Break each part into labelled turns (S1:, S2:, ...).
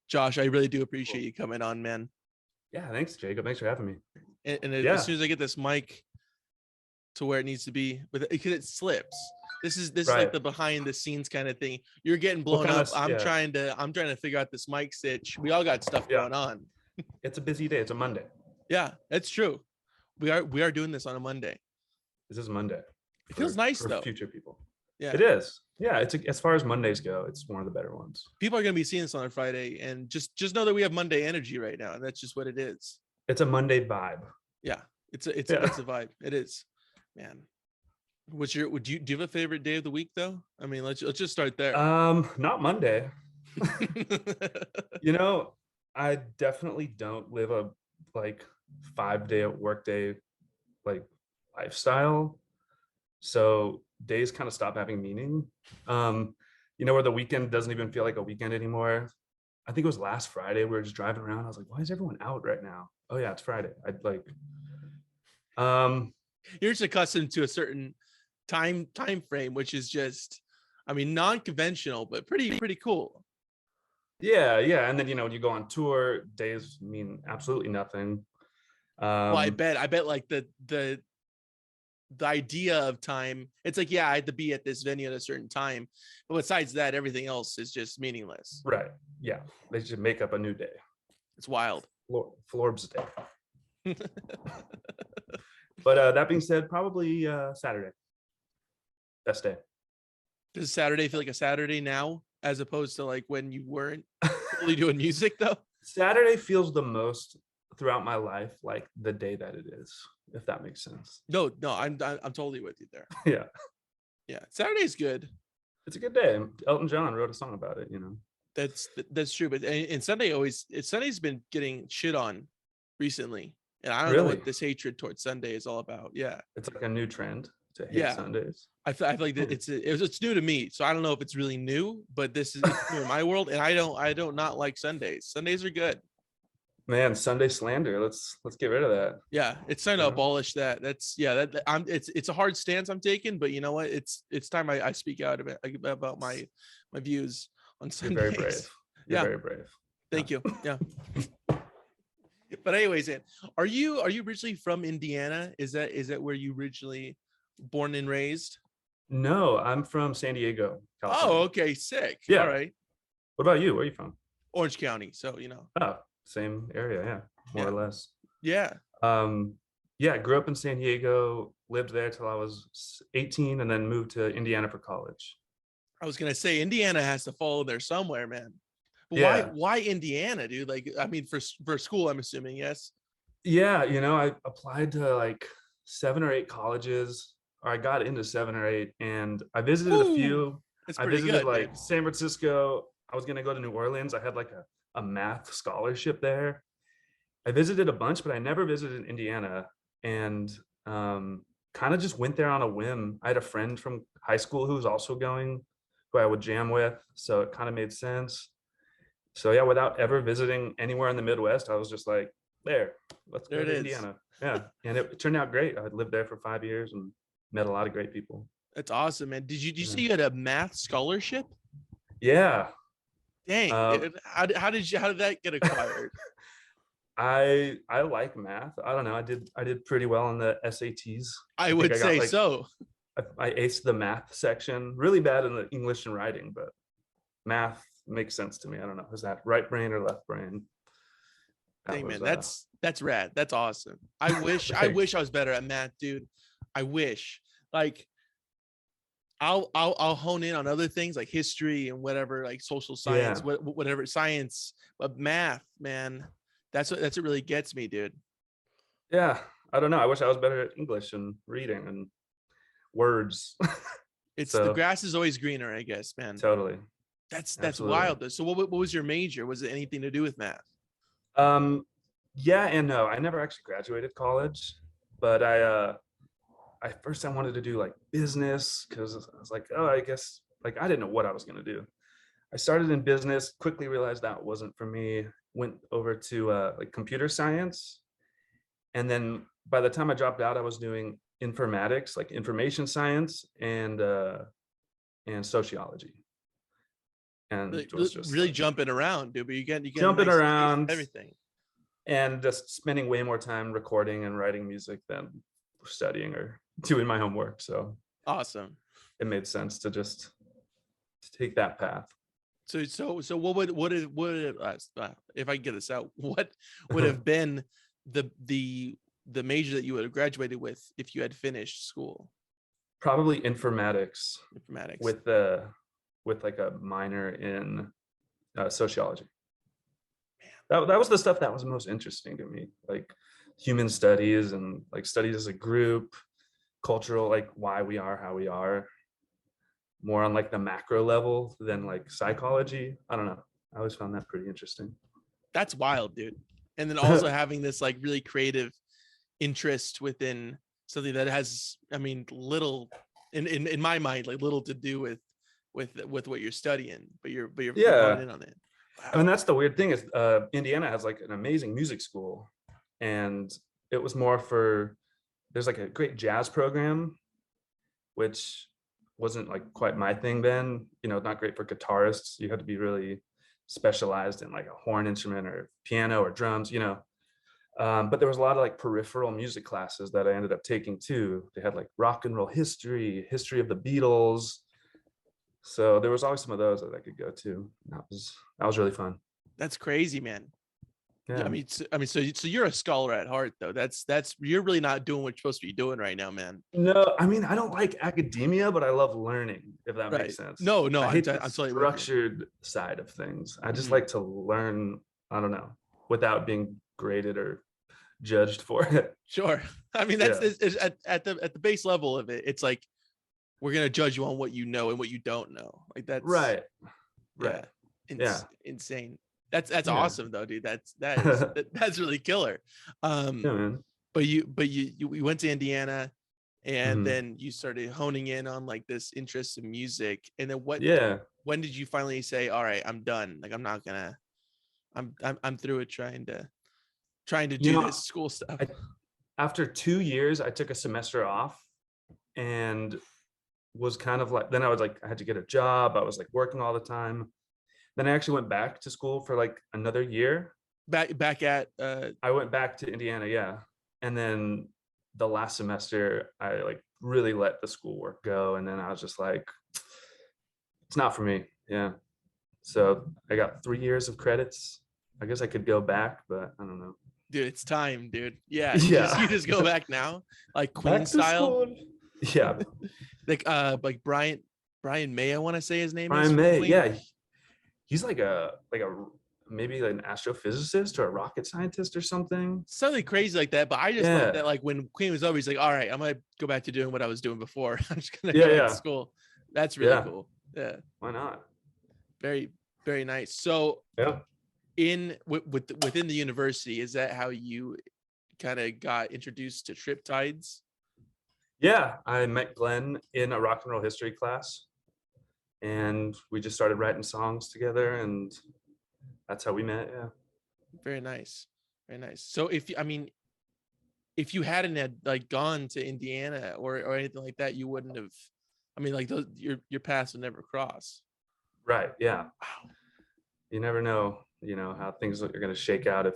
S1: Josh, I really do appreciate
S2: Cool.
S1: you coming on, man.
S2: Yeah, thanks, Jacob. Thanks for having me.
S1: And
S2: Yeah.
S1: as soon as I get this mic to where it needs to be, but because it slips. This is like
S2: Right.
S1: the behind the scenes kind of thing. You're getting
S2: What
S1: blown
S2: kind
S1: up.
S2: of?
S1: I'm
S2: Yeah.
S1: trying to figure out this mic stitch. We all got stuff
S2: Yeah.
S1: going on.
S2: It's a busy day. It's a Monday.
S1: Yeah, that's true. We are doing this on a Monday.
S2: This is Monday.
S1: It feels nice
S2: for
S1: though.
S2: future people.
S1: Yeah,
S2: It is. Yeah, as far as Mondays go, it's one of the better ones.
S1: people are gonna be seeing this on a Friday, and just know that we have Monday energy right now, and that's just what it is.
S2: It's a Monday vibe.
S1: Yeah, it's a vibe. It is, man. Do you have a favorite day of the week though? I mean, let's just start there.
S2: Not Monday. You know, I definitely don't live a like 5-day workday like lifestyle. So days kind of stop having meaning. Where the weekend doesn't even feel like a weekend anymore. I think it was last Friday. We were just driving around. I was like, why is everyone out right now? Oh yeah, it's Friday. I'd like
S1: You're just accustomed to a certain time frame, which is just, I mean, non-conventional, but pretty cool.
S2: Yeah. And then when you go on tour, days mean absolutely nothing.
S1: Well, I bet like the idea of time, it's like, yeah, I had to be at this venue at a certain time, but besides that, everything else is just meaningless.
S2: Right. Yeah. They should make up a new day.
S1: It's wild.
S2: Florbs Day. But that being said, probably Saturday. Best day.
S1: Does Saturday feel like a Saturday now, as opposed to like when you weren't really doing music though?
S2: Saturday feels the most throughout my life like the day that it is, if that makes sense.
S1: No, I'm totally with you there.
S2: Yeah.
S1: Saturday's good.
S2: It's a good day. Elton John wrote a song about it.
S1: That's true, but and Sunday's been getting shit on recently, and I don't
S2: Really?
S1: know what this hatred towards Sunday is all about. Yeah,
S2: it's like a new trend to hate
S1: Yeah.
S2: Sundays.
S1: I feel like that it's new to me, so I don't know if it's really new, but it's new in my world, and I don't not like Sundays. Sundays are good.
S2: Man, Sunday slander. Let's get rid of that.
S1: Yeah, it's time to abolish that. It's a hard stance I'm taking, but you know what? It's time I speak out about my views on Sundays.
S2: You're very brave. You're very brave.
S1: Thank you. Yeah. But anyways, are you originally from Indiana? Is that where you originally born and raised?
S2: No, I'm from San Diego, California.
S1: Oh, okay, sick.
S2: Yeah.
S1: All right.
S2: What about you? Where are you from?
S1: Orange County. So
S2: Oh, same area, yeah, more or less.
S1: Yeah.
S2: Yeah, grew up in San Diego, lived there till I was 18, and then moved to Indiana for college.
S1: I was gonna say Indiana has to follow there somewhere, man. But
S2: Yeah.
S1: why Indiana, dude? Like, I mean, for school, I'm assuming, yes.
S2: Yeah, I applied to like 7 or 8 colleges, or I got into 7 or 8, and I visited a few.
S1: That's
S2: I
S1: pretty
S2: visited
S1: good,
S2: like
S1: man.
S2: San Francisco. I was gonna go to New Orleans. I had like a math scholarship there. I visited a bunch, but I never visited Indiana, and kind of just went there on a whim. I had a friend from high school who was also going, who I would jam with, so it kind of made sense. So yeah, without ever visiting anywhere in the Midwest, I was just like, let's go to Indiana. Yeah, and it turned out great. I lived there for 5 years and met a lot of great people.
S1: That's awesome, man. Did you say you had a math scholarship?
S2: Yeah.
S1: Dang. How did that get acquired?
S2: I like math. I don't know. I did pretty well on the SATs.
S1: I would say so.
S2: I aced the math section. Really bad in the English and writing, but math makes sense to me. I don't know. Is that right brain or left brain?
S1: Dang, man, that's rad. That's awesome. I wish I was better at math, dude. I wish. Like, I'll hone in on other things like history and whatever, like social science, whatever science, but math, man, that's what really gets me, dude.
S2: Yeah, I don't know. I wish I was better at English and reading and words.
S1: The grass is always greener, I guess, man.
S2: Totally.
S1: That's wild though. So what was your major? Was it anything to do with math?
S2: Yeah and no. I never actually graduated college, but I first I wanted to do like business, because I was like, oh, I guess like I didn't know what I was going to do. I started in business, quickly realized that wasn't for me, went over to like computer science. And then by the time I dropped out, I was doing informatics, like information science and sociology. and
S1: Really,
S2: it was just
S1: really
S2: like
S1: jumping around, dude. But you get a
S2: jumping
S1: nice taste of
S2: around
S1: everything.
S2: and just spending way more time recording and writing music than studying or doing my homework. So
S1: Awesome.
S2: it made sense to just take that path.
S1: So if I can get this out, what would have been the major that you would have graduated with if you had finished school?
S2: Probably informatics
S1: Informatics.
S2: with like a minor in sociology. That was the stuff that was most interesting to me, like human studies and like studies as a group, cultural, like why we are how we are, more on like the macro level than like psychology. I don't know. I always found that pretty interesting.
S1: That's wild, dude. And then also having this like really creative interest within something that has, I mean, little in my mind, like little to do with what you're studying, but you're honing in on it. Wow.
S2: And that's the weird thing is Indiana has like an amazing music school, and it was more for, there's like a great jazz program, which wasn't like quite my thing then, you know, not great for guitarists. You had to be really specialized in like a horn instrument or piano or drums, you know. But there was a lot of like peripheral music classes that I ended up taking too. They had like rock and roll history, history of the Beatles. So there was always some of those that I could go to. That was really fun.
S1: That's crazy, man.
S2: Yeah.
S1: I mean, so you're a scholar at heart, though. That's you're really not doing what you're supposed to be doing right now, man.
S2: No, I mean, I don't like academia, but I love learning, if that
S1: Right.
S2: makes sense.
S1: No,
S2: I hate the
S1: I'm totally with you.
S2: structured side of things. I just like to learn, I don't know, without being graded or judged for it.
S1: Sure. I mean, that's at the base level of it. It's like we're gonna judge you on what you know and what you don't know. Like that's
S2: right.
S1: Insane. That's
S2: Yeah.
S1: awesome though, dude. That's that's really killer.
S2: Yeah, man.
S1: But you went to Indiana, and then you started honing in on like this interest in music. And then when did you finally say, all right, I'm done? Like I'm through it trying to do this school stuff.
S2: After 2 years, I took a semester off and was kind of like, then I was like, I had to get a job. I was like working all the time. Then I actually went back to school for like another year.
S1: Back at
S2: I went back to Indiana, yeah. And then the last semester, I like really let the schoolwork go. And then I was just like, it's not for me. Yeah. So I got 3 years of credits. I guess I could go back, but I don't know.
S1: Dude, it's time, dude. Yeah.
S2: Yeah.
S1: You just go back now, like Queen style.
S2: Yeah.
S1: like Brian May, I want to say his name is.
S2: Brian May, yeah. He's like a maybe like an astrophysicist or a rocket scientist or something.
S1: Something crazy like that. But I just thought that like when Queen was over, he's like, all right, I'm gonna go back to doing what I was doing before. I'm just gonna go back to school. That's really cool. Yeah.
S2: Why not?
S1: Very, very nice. So within the university, is that how you kind of got introduced to TripTides?
S2: Yeah, I met Glenn in a rock and roll history class, and we just started writing songs together, and that's how we met. Yeah.
S1: Very nice. Very nice. So if you hadn't had like gone to Indiana or anything like that, you wouldn't have, I mean, like your paths would never cross.
S2: Right. Yeah.
S1: Wow.
S2: You never know, how things are going to shake out if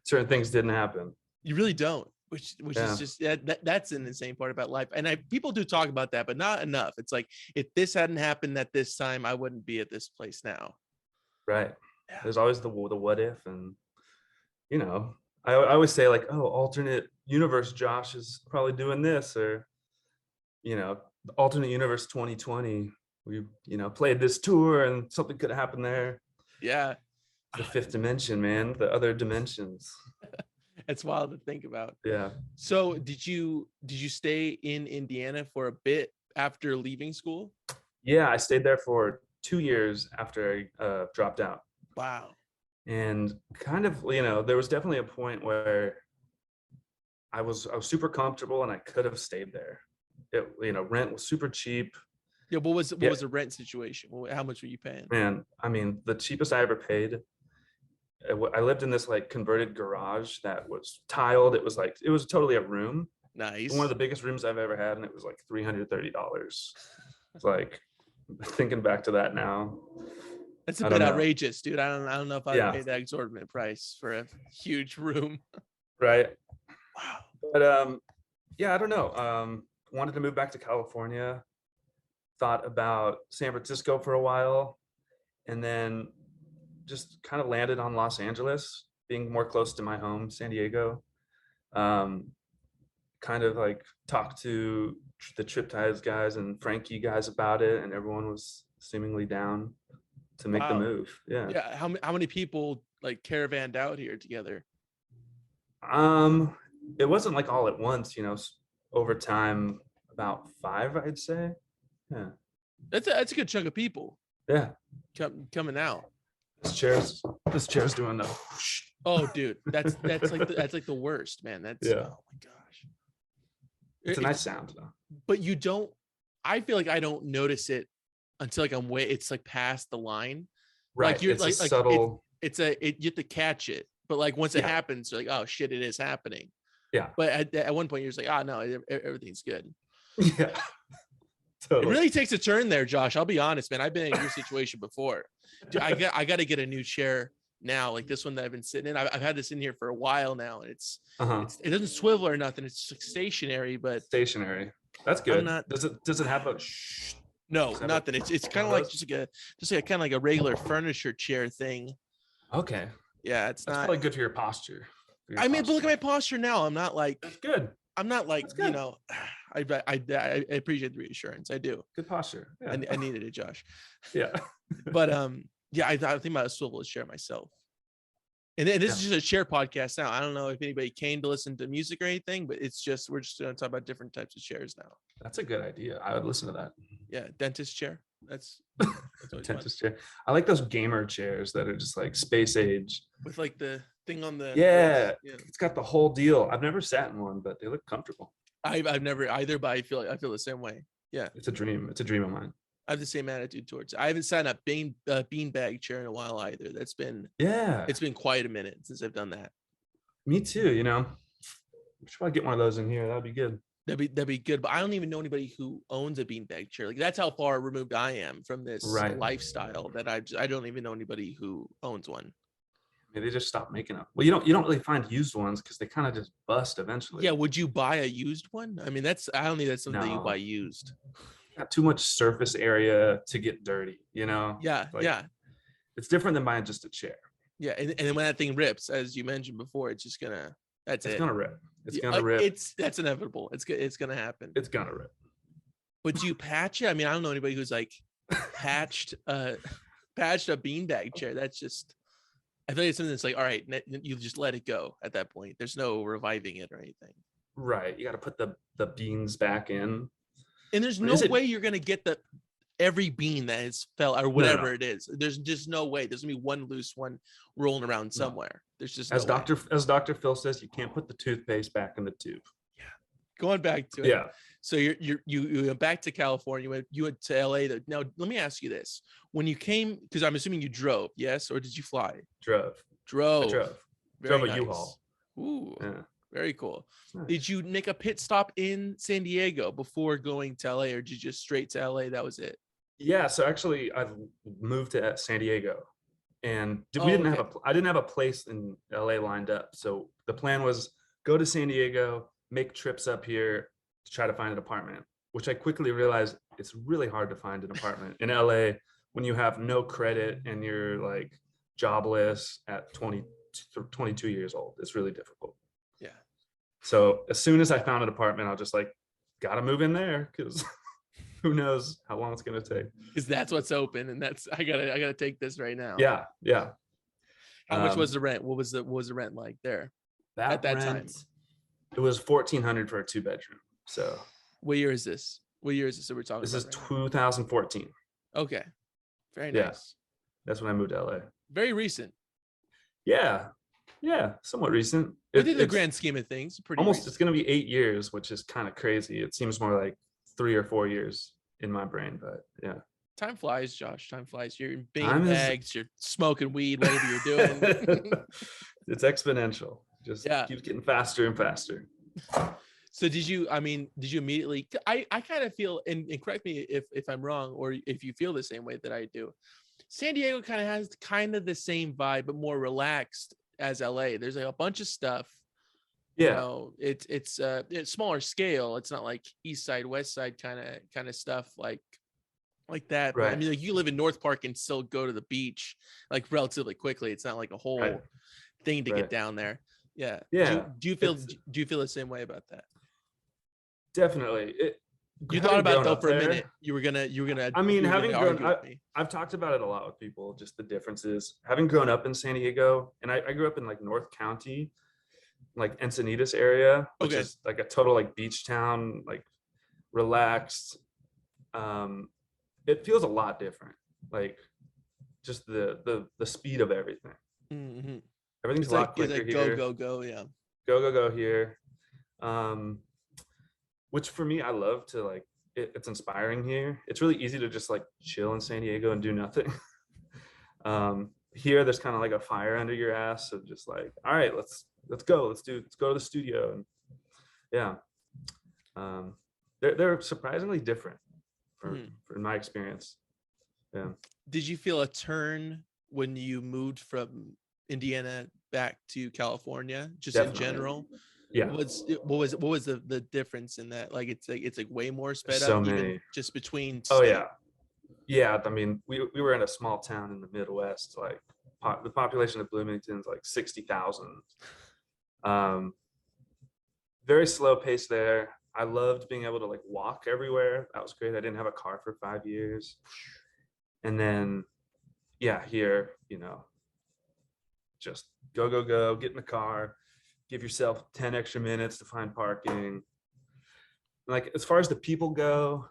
S2: certain things didn't happen.
S1: You really don't, which is just that's an insane part about life. And people do talk about that, but not enough. It's like, if this hadn't happened at this time, I wouldn't be at this place now.
S2: Right. Yeah. There's always the what if, and I always say like, oh, alternate universe Josh is probably doing this, or alternate universe 2020, we played this tour and something could happen there.
S1: Yeah.
S2: The fifth dimension, man, the other dimensions.
S1: It's wild to think about.
S2: Yeah.
S1: So did you stay in Indiana for a bit after leaving school?
S2: Yeah, I stayed there for 2 years after I dropped out.
S1: Wow.
S2: And kind of, there was definitely a point where I was super comfortable and I could have stayed there. Rent was super cheap.
S1: Yeah, what was the rent situation? How much were you paying?
S2: Man, I mean, the cheapest I ever paid, I lived in this like converted garage that was tiled. It was totally a room.
S1: Nice.
S2: One of the biggest rooms I've ever had, and it was like $330. It's like, thinking back to that now,
S1: That's a
S2: I
S1: bit
S2: don't know.
S1: outrageous, dude. I don't know if I'd
S2: Yeah.
S1: pay that exorbitant price for a huge room.
S2: Right.
S1: Wow.
S2: But yeah, I don't know. Wanted to move back to California. Thought about San Francisco for a while, and then just kind of landed on Los Angeles, being more close to my home, San Diego. Kind of like talked to the TripTides guys and Frankie guys about it, and everyone was seemingly down to make the
S1: Wow.
S2: move. Yeah.
S1: Yeah. How many people like caravanned out here together?
S2: It wasn't like all at once, over time, about 5, I'd say. Yeah.
S1: That's a good chunk of people
S2: Yeah.
S1: coming out.
S2: This chair's doing the
S1: Oh, dude, that's like the worst, man. That's
S2: Yeah.
S1: oh my gosh.
S2: It's a nice sound though.
S1: But you don't. I feel like I don't notice it until like it's like past the line.
S2: Right.
S1: Like you're
S2: It's
S1: like
S2: a subtle.
S1: you have to catch it. But like once it
S2: Yeah.
S1: happens, you're like, oh shit, it is happening.
S2: Yeah.
S1: But at one point, you're just like, oh no, everything's good.
S2: Yeah. Totally.
S1: It really takes a turn there, Josh. I'll be honest, man. I've been in your situation before. Dude, I got to get a new chair now, like this one that I've been sitting in. I've had this in here for a while now, and it doesn't swivel or nothing. It's like stationary, but
S2: Stationary. That's good.
S1: not-
S2: Does it have a
S1: no,
S2: that
S1: nothing. It's kind of like just like kind of like a regular furniture chair thing.
S2: Okay.
S1: Yeah, it's
S2: That's
S1: not
S2: probably good for your posture.
S1: I mean, but look at my posture now. I'm not like
S2: That's good.
S1: I'm not like
S2: That's good.
S1: I appreciate the reassurance. I do.
S2: Good posture. Yeah.
S1: I needed it, Josh.
S2: Yeah.
S1: But yeah, I think about a swivel chair myself. And this is just a chair podcast now. I don't know if anybody came to listen to music or anything, but we're just going to talk about different types of chairs now.
S2: That's a good idea. I would listen to that.
S1: Yeah, dentist chair. That's always
S2: Dentist chair. I like those gamer chairs that are just like space age.
S1: with like the thing on the
S2: Yeah.
S1: yeah.
S2: It's got the whole deal. I've never sat in one, but they look comfortable.
S1: I've never either, but I feel the same way. Yeah,
S2: It's a dream. It's a dream of mine.
S1: I have the same attitude towards it. I haven't sat in a beanbag chair in a while either. It's been quite a minute since I've done that.
S2: Me too. We should probably get one of those in here. That'd be good.
S1: That'd be good. But I don't even know anybody who owns a beanbag chair. Like that's how far removed I am from this lifestyle that I don't even know anybody who owns one.
S2: Maybe they just stopped making them. Well, you don't really find used ones because they kind of just bust eventually.
S1: Yeah. Would you buy a used one? I mean, I don't think that's something you
S2: No.
S1: buy used.
S2: Got too much surface area to get dirty,
S1: Yeah. Yeah.
S2: It's different than buying just a chair.
S1: Yeah. And then when that thing rips, as you mentioned before, it's just
S2: It's gonna rip. It's gonna rip.
S1: That's inevitable. It's gonna happen.
S2: It's gonna rip.
S1: But do you patch it? I mean, I don't know anybody who's like patched a beanbag chair. That's just, I feel like it's something that's like, all right, you just let it go at that point. There's no reviving it or anything.
S2: Right. You got to put the beans back in.
S1: And there's no way you're gonna get every bean that has fell or whatever it is. There's just no way. There's gonna be one loose one rolling around somewhere. There's just
S2: as Dr. Phil says, you can't put the toothpaste back in the tube.
S1: Yeah. Going back to it.
S2: Yeah.
S1: So you went back to California. You went to LA. Now let me ask you this: when you came, because I'm assuming you drove, yes, or did you fly?
S2: Drove.
S1: I
S2: drove.
S1: Very
S2: drove a
S1: nice.
S2: U-Haul.
S1: Ooh.
S2: Yeah.
S1: Very cool.
S2: Nice.
S1: Did you make a pit stop in San Diego before going to LA, or did you just straight to LA? That was it.
S2: Yeah. So actually, I've moved to San Diego, and I didn't have a place in LA lined up. So the plan was go to San Diego, make trips up here to try to find an apartment, which I quickly realized it's really hard to find an apartment in LA when you have no credit and you're like jobless at 22 years old. It's really difficult.
S1: Yeah.
S2: So as soon as I found an apartment, I was just like, gotta move in there because who knows how long it's gonna take.
S1: Because that's what's open, and I gotta take this right now.
S2: Yeah, yeah.
S1: How much was the rent? What was the rent like there at that time?
S2: It was $1,400 for a 2-bedroom. So
S1: what year is this? What year is this that we're talking
S2: this
S1: about?
S2: This is 2014.
S1: Okay. Very
S2: Yeah.
S1: nice.
S2: That's when I moved to LA.
S1: Very recent.
S2: Yeah. Yeah. Somewhat recent.
S1: Within the grand scheme of things, pretty
S2: almost
S1: recent.
S2: It's gonna be 8 years, which is kind of crazy. It seems more like 3 or 4 years in my brain, but yeah.
S1: Time flies, Josh. Time flies. You're in bags, you're smoking weed, whatever you're doing.
S2: It's exponential. Just keeps getting faster and faster.
S1: So did you immediately, I kind of feel, and correct me if I'm wrong, or if you feel the same way that I do. San Diego kind of has kind of the same vibe, but more relaxed as LA. There's like a bunch of stuff.
S2: Yeah.
S1: You know, it's smaller scale. It's not like East Side, West Side kind of stuff like that. But I
S2: Right.
S1: mean, like you live in North Park and still go to the beach like relatively quickly. It's not like a whole
S2: Right.
S1: thing to
S2: Right.
S1: get down there. Yeah.
S2: Yeah.
S1: Do you feel the same way about that?
S2: Definitely.
S1: You thought about it though for a
S2: there,
S1: minute. You were gonna
S2: I mean, having grown
S1: argue with me.
S2: I've talked about it a lot with people, just the differences. Having grown up in San Diego, and I grew up in like North County, like Encinitas area, which is like a total like beach town, like relaxed. It feels a lot different. Like just the speed of everything.
S1: Mm-hmm.
S2: Everything's a lot quicker here.
S1: Go, yeah.
S2: Go here. Which for me, I love to like, it's inspiring here. It's really easy to just like chill in San Diego and do nothing. Here, there's kind of like a fire under your ass of just like, all right, let's go. Let's go to the studio. And yeah, they're surprisingly different for in my experience. Yeah.
S1: Did you feel a turn when you moved from Indiana back to California, just
S2: Definitely.
S1: in general?
S2: Yeah.
S1: What was the difference in that? Like it's like way more sped
S2: So
S1: up,
S2: many.
S1: even just between
S2: Oh
S1: state.
S2: yeah. I mean, we were in a small town in the Midwest. Like the population of Bloomington is like 60,000. Very slow pace there. I loved being able to like walk everywhere. That was great. I didn't have a car for 5 years. And then, yeah, here, you know, just go, get in the car, give yourself 10 extra minutes to find parking. Like, as far as the people go,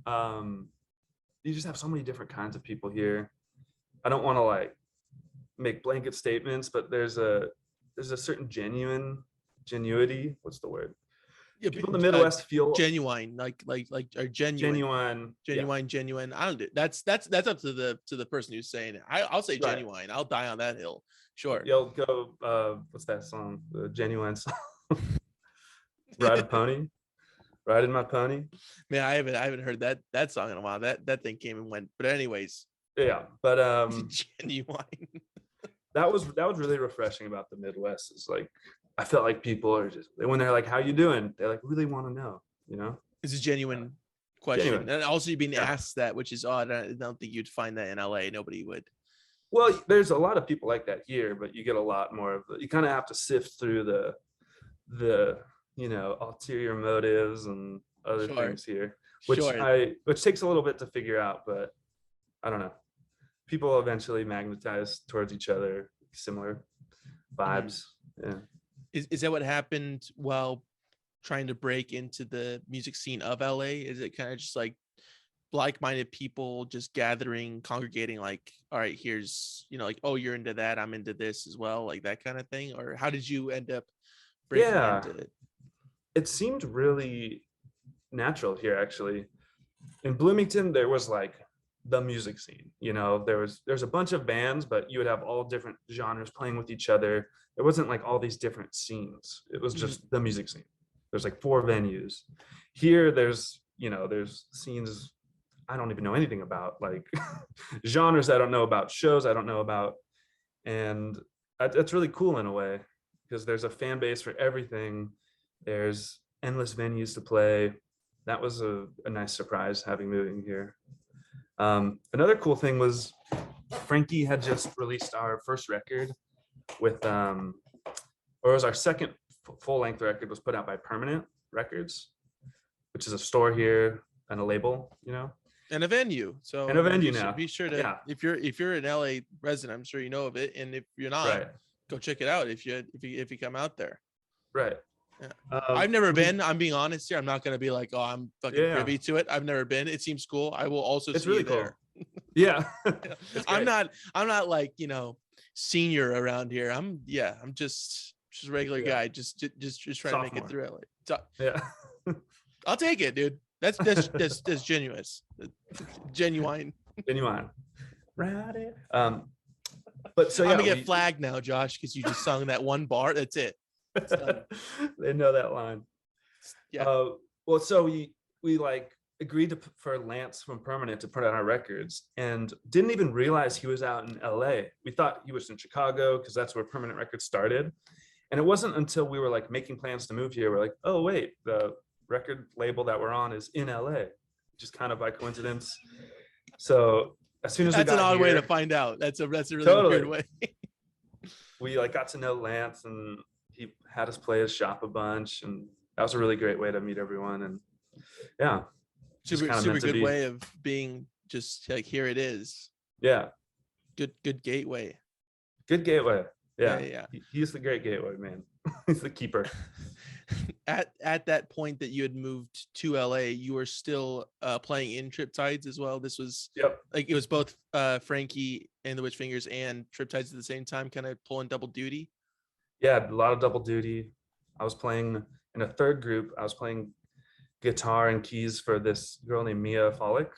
S2: you just have so many different kinds of people here. I don't want to like make blanket statements, but there's a certain genuity. What's the word?
S1: Yeah,
S2: people in the Midwest feel
S1: genuine, like are genuine. Genuine. I don't do that's up to the person who's saying it. I'll say genuine. I'll die on that hill. Sure.
S2: You'll go. What's that song? The Genuine song. Riding my pony.
S1: Man, I haven't heard that song in a while. That thing came and went. But anyways.
S2: Yeah, but
S1: genuine.
S2: that was really refreshing about the Midwest. Is like I felt like people are just when they're like, "How you doing?" They like really want to know. You know,
S1: it's a genuine question, and also you've been asked that, which is odd. I don't think you'd find that in LA. Nobody would.
S2: Well, there's a lot of people like that here, but you get a lot more of you kind of have to sift through the ulterior motives and other things here, which takes a little bit to figure out, but I don't know. People eventually magnetize towards each other, similar vibes. Yeah.
S1: Is that what happened while trying to break into the music scene of LA? Is it kind of just like-minded people just gathering, congregating, like, all right, here's, like, oh, you're into that, I'm into this as well, like that kind of thing? Or how did you end up breaking into it?
S2: It seemed really natural here, actually. In Bloomington, there was like the music scene, there's a bunch of bands, but you would have all different genres playing with each other. There wasn't like all these different scenes. It was just the music scene. There's like 4 venues. Here there's scenes I don't even know anything about, like genres I don't know about, shows I don't know about. And that's really cool in a way, because there's a fan base for everything. There's endless venues to play. That was a nice surprise having moving here. Another cool thing was Frankie had just released our first record with, or it was our second full-length record, was put out by Permanent Records, which is a store here and a label,
S1: and a venue. So
S2: and a venue now.
S1: Be sure to if you're an LA resident, I'm sure you know of it, and if you're not, go check it out if you come out there.
S2: Right.
S1: Yeah. I've never been. I'm being honest here. I'm not gonna be like, oh, I'm fucking privy to it. I've never been. It seems cool. I will also see really you there.
S2: Cool. Yeah.
S1: I'm not like senior around here. I'm just a regular guy. Just trying to make it through LA.
S2: Yeah.
S1: I'll take it, dude. That's genuine. Genuine.
S2: Right. But so
S1: I'm gonna get flagged now, Josh, because you just sung that one bar. That's it.
S2: They know that line.
S1: Yeah.
S2: Well, so we like agreed for Lance from Permanent to put out our records, and didn't even realize he was out in LA. We thought he was in Chicago because that's where Permanent Records started. And it wasn't until we were like making plans to move here, we're like, oh wait, the record label that we're on is in LA, just kind of by coincidence. So as soon as
S1: that's
S2: we got
S1: an odd
S2: here,
S1: way to find out. That's a really
S2: totally
S1: weird way.
S2: we like got to know Lance, and he had us play his shop a bunch, and that was a really great way to meet everyone. And yeah,
S1: super good way of being, just like, here it is.
S2: Yeah,
S1: good gateway.
S2: Good gateway. Yeah. He's the great gateway, man. He's the keeper.
S1: At that point that you had moved to LA, you were still playing in TripTides as well. This was like, it was both Frankie and the Witch Fingers and TripTides at the same time, kind of pulling double duty.
S2: Yeah, a lot of double duty. I was playing in a third group. I was playing guitar and keys for this girl named Mia Follick,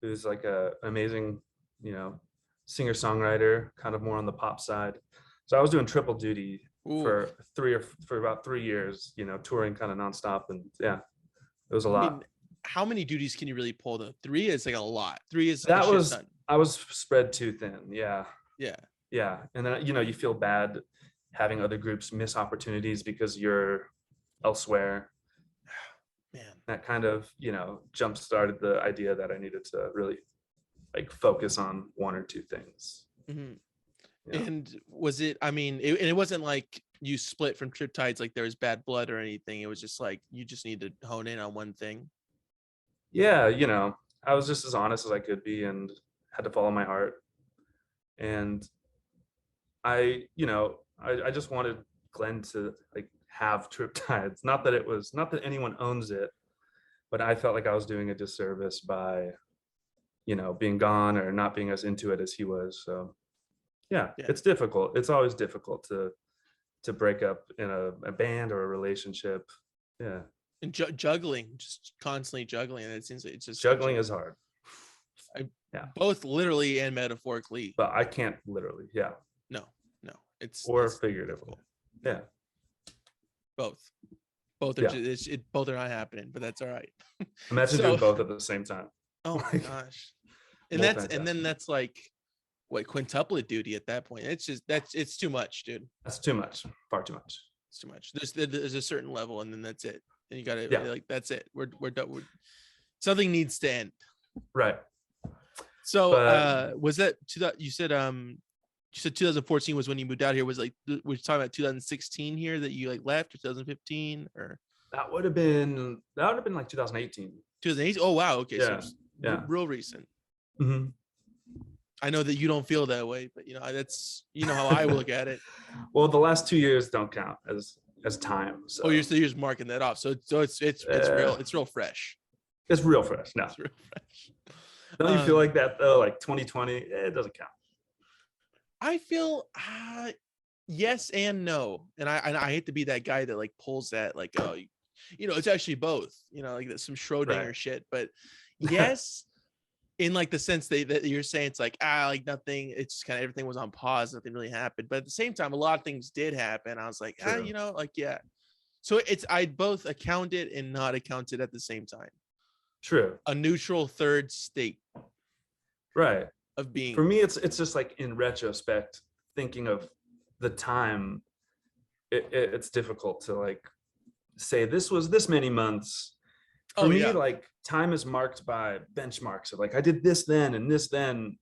S2: who's like an amazing, singer-songwriter, kind of more on the pop side. So I was doing triple duty for about 3 years, touring kind of nonstop. And yeah, it was a lot.
S1: I mean, how many duties can you really pull though? 3 is like a lot. 3 is
S2: I was spread too thin. Yeah. And then you feel bad having other groups miss opportunities because you're elsewhere.
S1: Man,
S2: that kind of jump started the idea that I needed to really like focus on one or two things.
S1: Mm-hmm. Yeah. And was it, I mean, it wasn't like you split from TripTides, like there was bad blood or anything. It was just like, you just need to hone in on one thing.
S2: Yeah. I was just as honest as I could be and had to follow my heart. And I just wanted Glenn to like have TripTides. Not that anyone owns it, but I felt like I was doing a disservice by, being gone or not being as into it as he was. So yeah. It's difficult. It's always difficult to break up in a band or a relationship. Yeah.
S1: And juggling, just constantly juggling. And it seems like it's just
S2: juggling is hard.
S1: Both literally and metaphorically.
S2: But I can't literally. Yeah.
S1: No. It's
S2: figuratively. Yeah.
S1: Both are both are not happening, but that's all right.
S2: Imagine doing both at the same time.
S1: Oh my gosh. And that's like what, quintuplet duty at that point. It's just it's too much, dude.
S2: That's too much. Far too much.
S1: It's too much. There's a certain level, and then that's it. And you gotta like, that's it. We're done. Something needs to end.
S2: Right.
S1: So was that you said 2014 was when you moved out here? Was like, we're talking about 2016 here that you like left, or 2015, or
S2: that would have been like 2018.
S1: 2018. Oh wow. Okay.
S2: Yeah.
S1: So real recent.
S2: Mm-hmm.
S1: I know that you don't feel that way, but that's how I look at it.
S2: Well, the last 2 years don't count as time. So.
S1: Oh, you're just marking that off. So it's real. It's real fresh.
S2: It's real fresh. No.
S1: It's real fresh.
S2: Don't you feel like that though? Like 2020, it doesn't count. I
S1: feel yes and no, and I hate to be that guy that like pulls that like, oh, it's actually both. Like some Schrodinger shit. But yes, in like the sense that you're saying, it's like like nothing. It's just kind of everything was on pause. Nothing really happened. But at the same time, a lot of things did happen. I was like, So I both accounted and not accounted at the same time.
S2: True.
S1: A neutral third state.
S2: Right.
S1: Of being.
S2: For me, it's just like in retrospect, thinking of the time, it's difficult to like say this was this many months. For me, like time is marked by benchmarks of like I did this then and this then,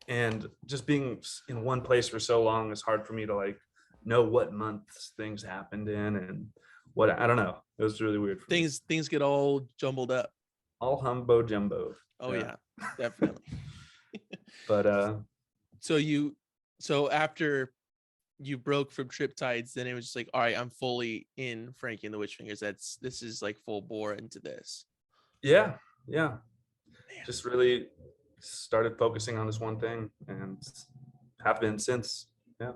S2: and just being in one place for so long is hard for me to like know what months things happened in and what, I don't know. It was really weird.
S1: Things get all jumbled up.
S2: All humbo jumbo.
S1: Oh yeah, definitely.
S2: But
S1: so after you broke from TripTides, then it was just like, all right, I'm fully in Frankie and the Witch Fingers. This is like full bore into this.
S2: Yeah. Man. Just really started focusing on this one thing and have been since. Yeah.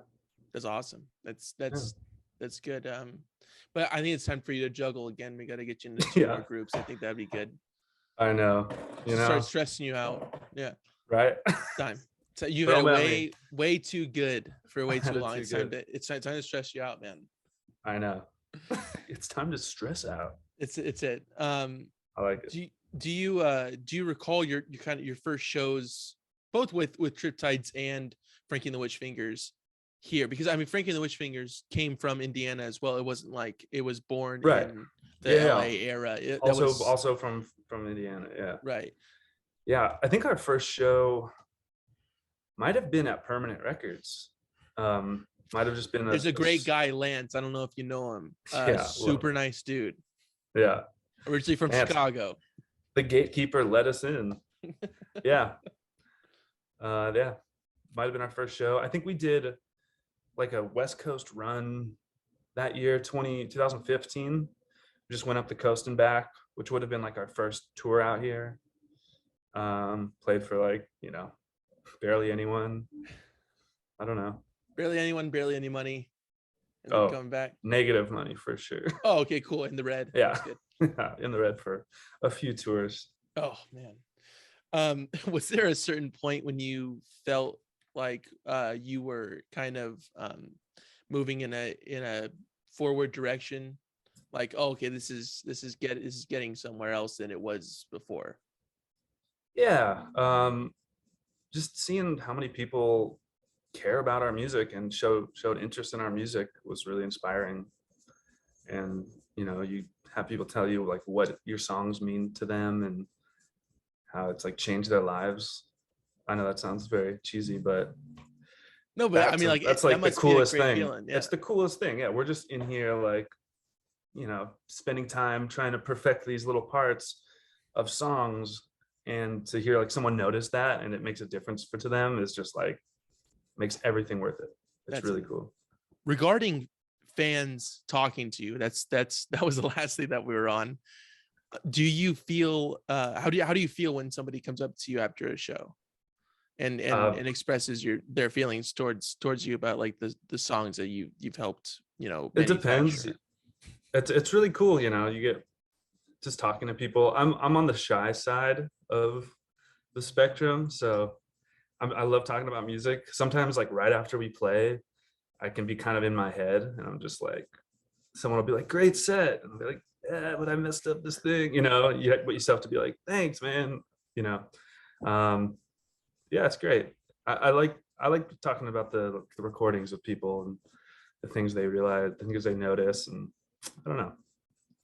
S1: That's awesome. That's good. But I think it's time for you to juggle again. We got to get you into two more groups. I think that'd be good.
S2: I know.
S1: Start stressing you out. Yeah.
S2: Right.
S1: Time. So you've been way too good for way too long. It's time to stress you out, man.
S2: I know. It's time to stress out.
S1: It's it.
S2: I like it.
S1: Do you recall your kind of your first shows, both with TripTides and Frankie and the Witch Fingers here? Because I mean, Frankie and the Witch Fingers came from Indiana as well. It wasn't like it was born
S2: Right.
S1: in the
S2: Yeah.
S1: LA era. That
S2: Also,
S1: was
S2: also from Indiana. Yeah.
S1: right.
S2: Yeah. I think our first show might have been at Permanent Records. Might have just been
S1: There's a great guy, Lance. I don't know if you know him.
S2: Yeah,
S1: Super nice dude.
S2: Yeah.
S1: Originally from Chicago.
S2: The gatekeeper let us in. Yeah. Yeah. Might have been our first show. I think we did like a West Coast run that year, 2015. We just went up the coast and back, which would have been like our first tour out here. Played for like, barely anyone. I don't know.
S1: Barely anyone, barely any money. And then coming back.
S2: Negative money for sure.
S1: Oh, okay, cool. In the red.
S2: Yeah.
S1: That's good.
S2: In the red for a few tours.
S1: Oh man. Was there a certain point when you felt like you were kind of moving in a forward direction? Like, oh, okay, this is getting somewhere else than it was before.
S2: Yeah. Just seeing how many people care about our music and showed interest in our music was really inspiring. And you have people tell you like what your songs mean to them and how it's like changed their lives. I know that sounds very cheesy, but
S1: no, but I mean, like
S2: that's like the coolest thing.
S1: Yeah.
S2: It's the coolest thing. Yeah, we're just in here like spending time trying to perfect these little parts of songs, and to hear like someone notice that and it makes a difference to them is just like makes everything worth it. That's really cool.
S1: Regarding fans talking to you, that was the last thing that we were on. Do you feel how do you feel when somebody comes up to you after a show and expresses their feelings towards you about like the songs that you've helped
S2: it depends. It's really cool. You get just talking to people. I'm on the shy side of the spectrum, so I love talking about music. Sometimes like right after we play, I can be kind of in my head and I'm just like, someone will be like, great set. And I'll be like, yeah, but I messed up this thing. You still have to be like, thanks, man. Yeah, it's great. I like talking about the recordings with people and the things they realize, the things they notice, and I don't know.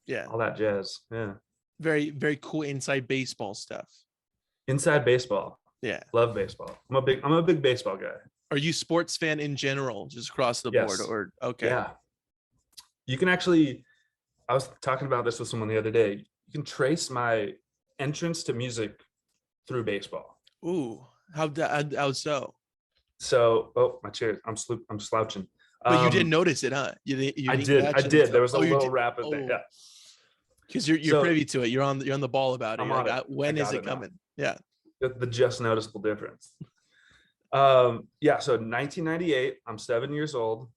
S1: Yeah.
S2: All that jazz. Yeah.
S1: Very, very cool inside baseball stuff.
S2: Inside baseball.
S1: Yeah.
S2: Love baseball. I'm a big baseball guy.
S1: Are you sports fan in general, just across the board? Or okay.
S2: Yeah. You can actually, I was talking about this with someone the other day. You can trace my entrance to music through baseball.
S1: Ooh, how so?
S2: So, oh, my chair, I'm slouching.
S1: But you didn't notice it, huh?
S2: I did. There was a little rapid thing. Yeah.
S1: Because you're privy to it. You're on the ball about it.
S2: Like,
S1: when is it coming? Yeah.
S2: The just noticeable difference. Yeah. So 1998, I'm 7 years old.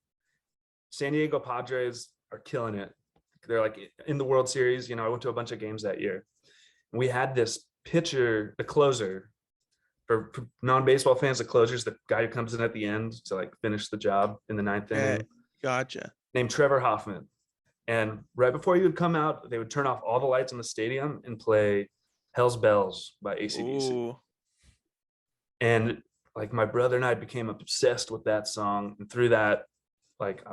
S2: San Diego Padres are killing it. They're like in the World Series. I went to a bunch of games that year. We had this pitcher, the closer. For non-baseball fans, the closer is the guy who comes in at the end to like finish the job in the ninth inning.
S1: Gotcha.
S2: Named Trevor Hoffman. And right before he would come out, they would turn off all the lights in the stadium and play Hell's Bells by AC/DC.
S1: Ooh.
S2: And like my brother and I became obsessed with that song. And through that, like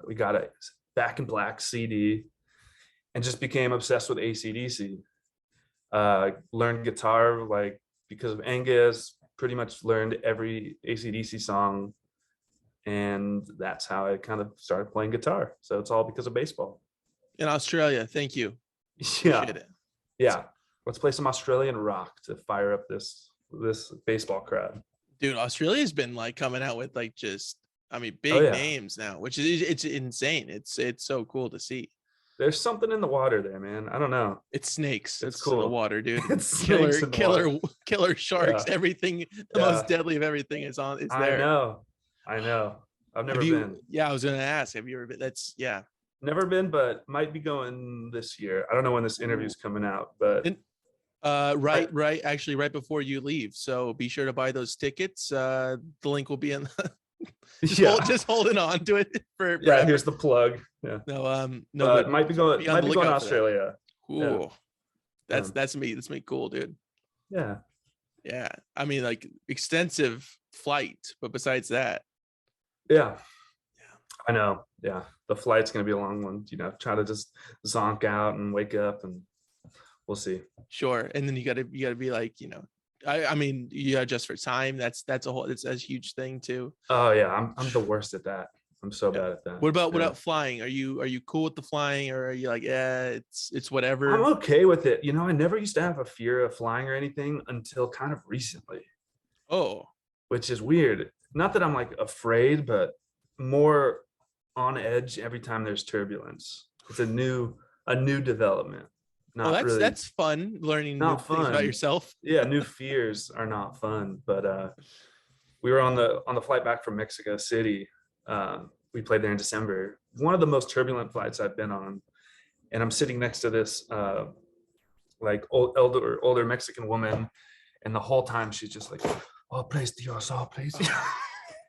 S2: we got a Back in Black CD and just became obsessed with AC/DC. Learned guitar like because of Angus, pretty much learned every AC/DC song. And that's how I kind of started playing guitar. So it's all because of baseball.
S1: In Australia, thank you.
S2: Yeah. Yeah. Let's play some Australian rock to fire up this baseball crowd.
S1: Dude, Australia's been like coming out with like big names now, which is it's insane. It's so cool to see.
S2: There's something in the water there, man. I don't know.
S1: It's snakes.
S2: It's cool.
S1: In the water, dude.
S2: It's
S1: killer sharks. Yeah. Everything, the most deadly of everything is there.
S2: I know. I've never been.
S1: Yeah, I was gonna ask. Have you ever been?
S2: Never been, but might be going this year. I don't know when this interview's coming out, but
S1: right. Actually, right before you leave. So be sure to buy those tickets. The link will be in. Just holding on to it for.
S2: Yeah, here's the plug. Yeah.
S1: No.
S2: But might be going to Australia.
S1: Cool. That's me. That's me. Cool, dude.
S2: Yeah.
S1: Yeah. I mean, like extensive flight, but besides that.
S2: Yeah. I know. Yeah. The flight's going to be a long one, try to just zonk out and wake up, and we'll see.
S1: Sure. And then you gotta be like, I mean, you adjust for time. It's a huge thing too.
S2: Oh yeah. I'm the worst at that. I'm so bad at that.
S1: What about flying? Are you cool with the flying, or are you like, yeah, it's whatever?
S2: I'm okay with it. I never used to have a fear of flying or anything until kind of recently.
S1: Oh,
S2: which is weird. Not that I'm like afraid, but more on edge every time there's turbulence. It's a new development. Not really.
S1: That's fun. Learning new things about yourself.
S2: Yeah, new fears are not fun. But we were on the flight back from Mexico City. We played there in December. One of the most turbulent flights I've been on, and I'm sitting next to this like older Mexican woman, and the whole time she's just like, "Oh, praise Dios, oh, praise Dios."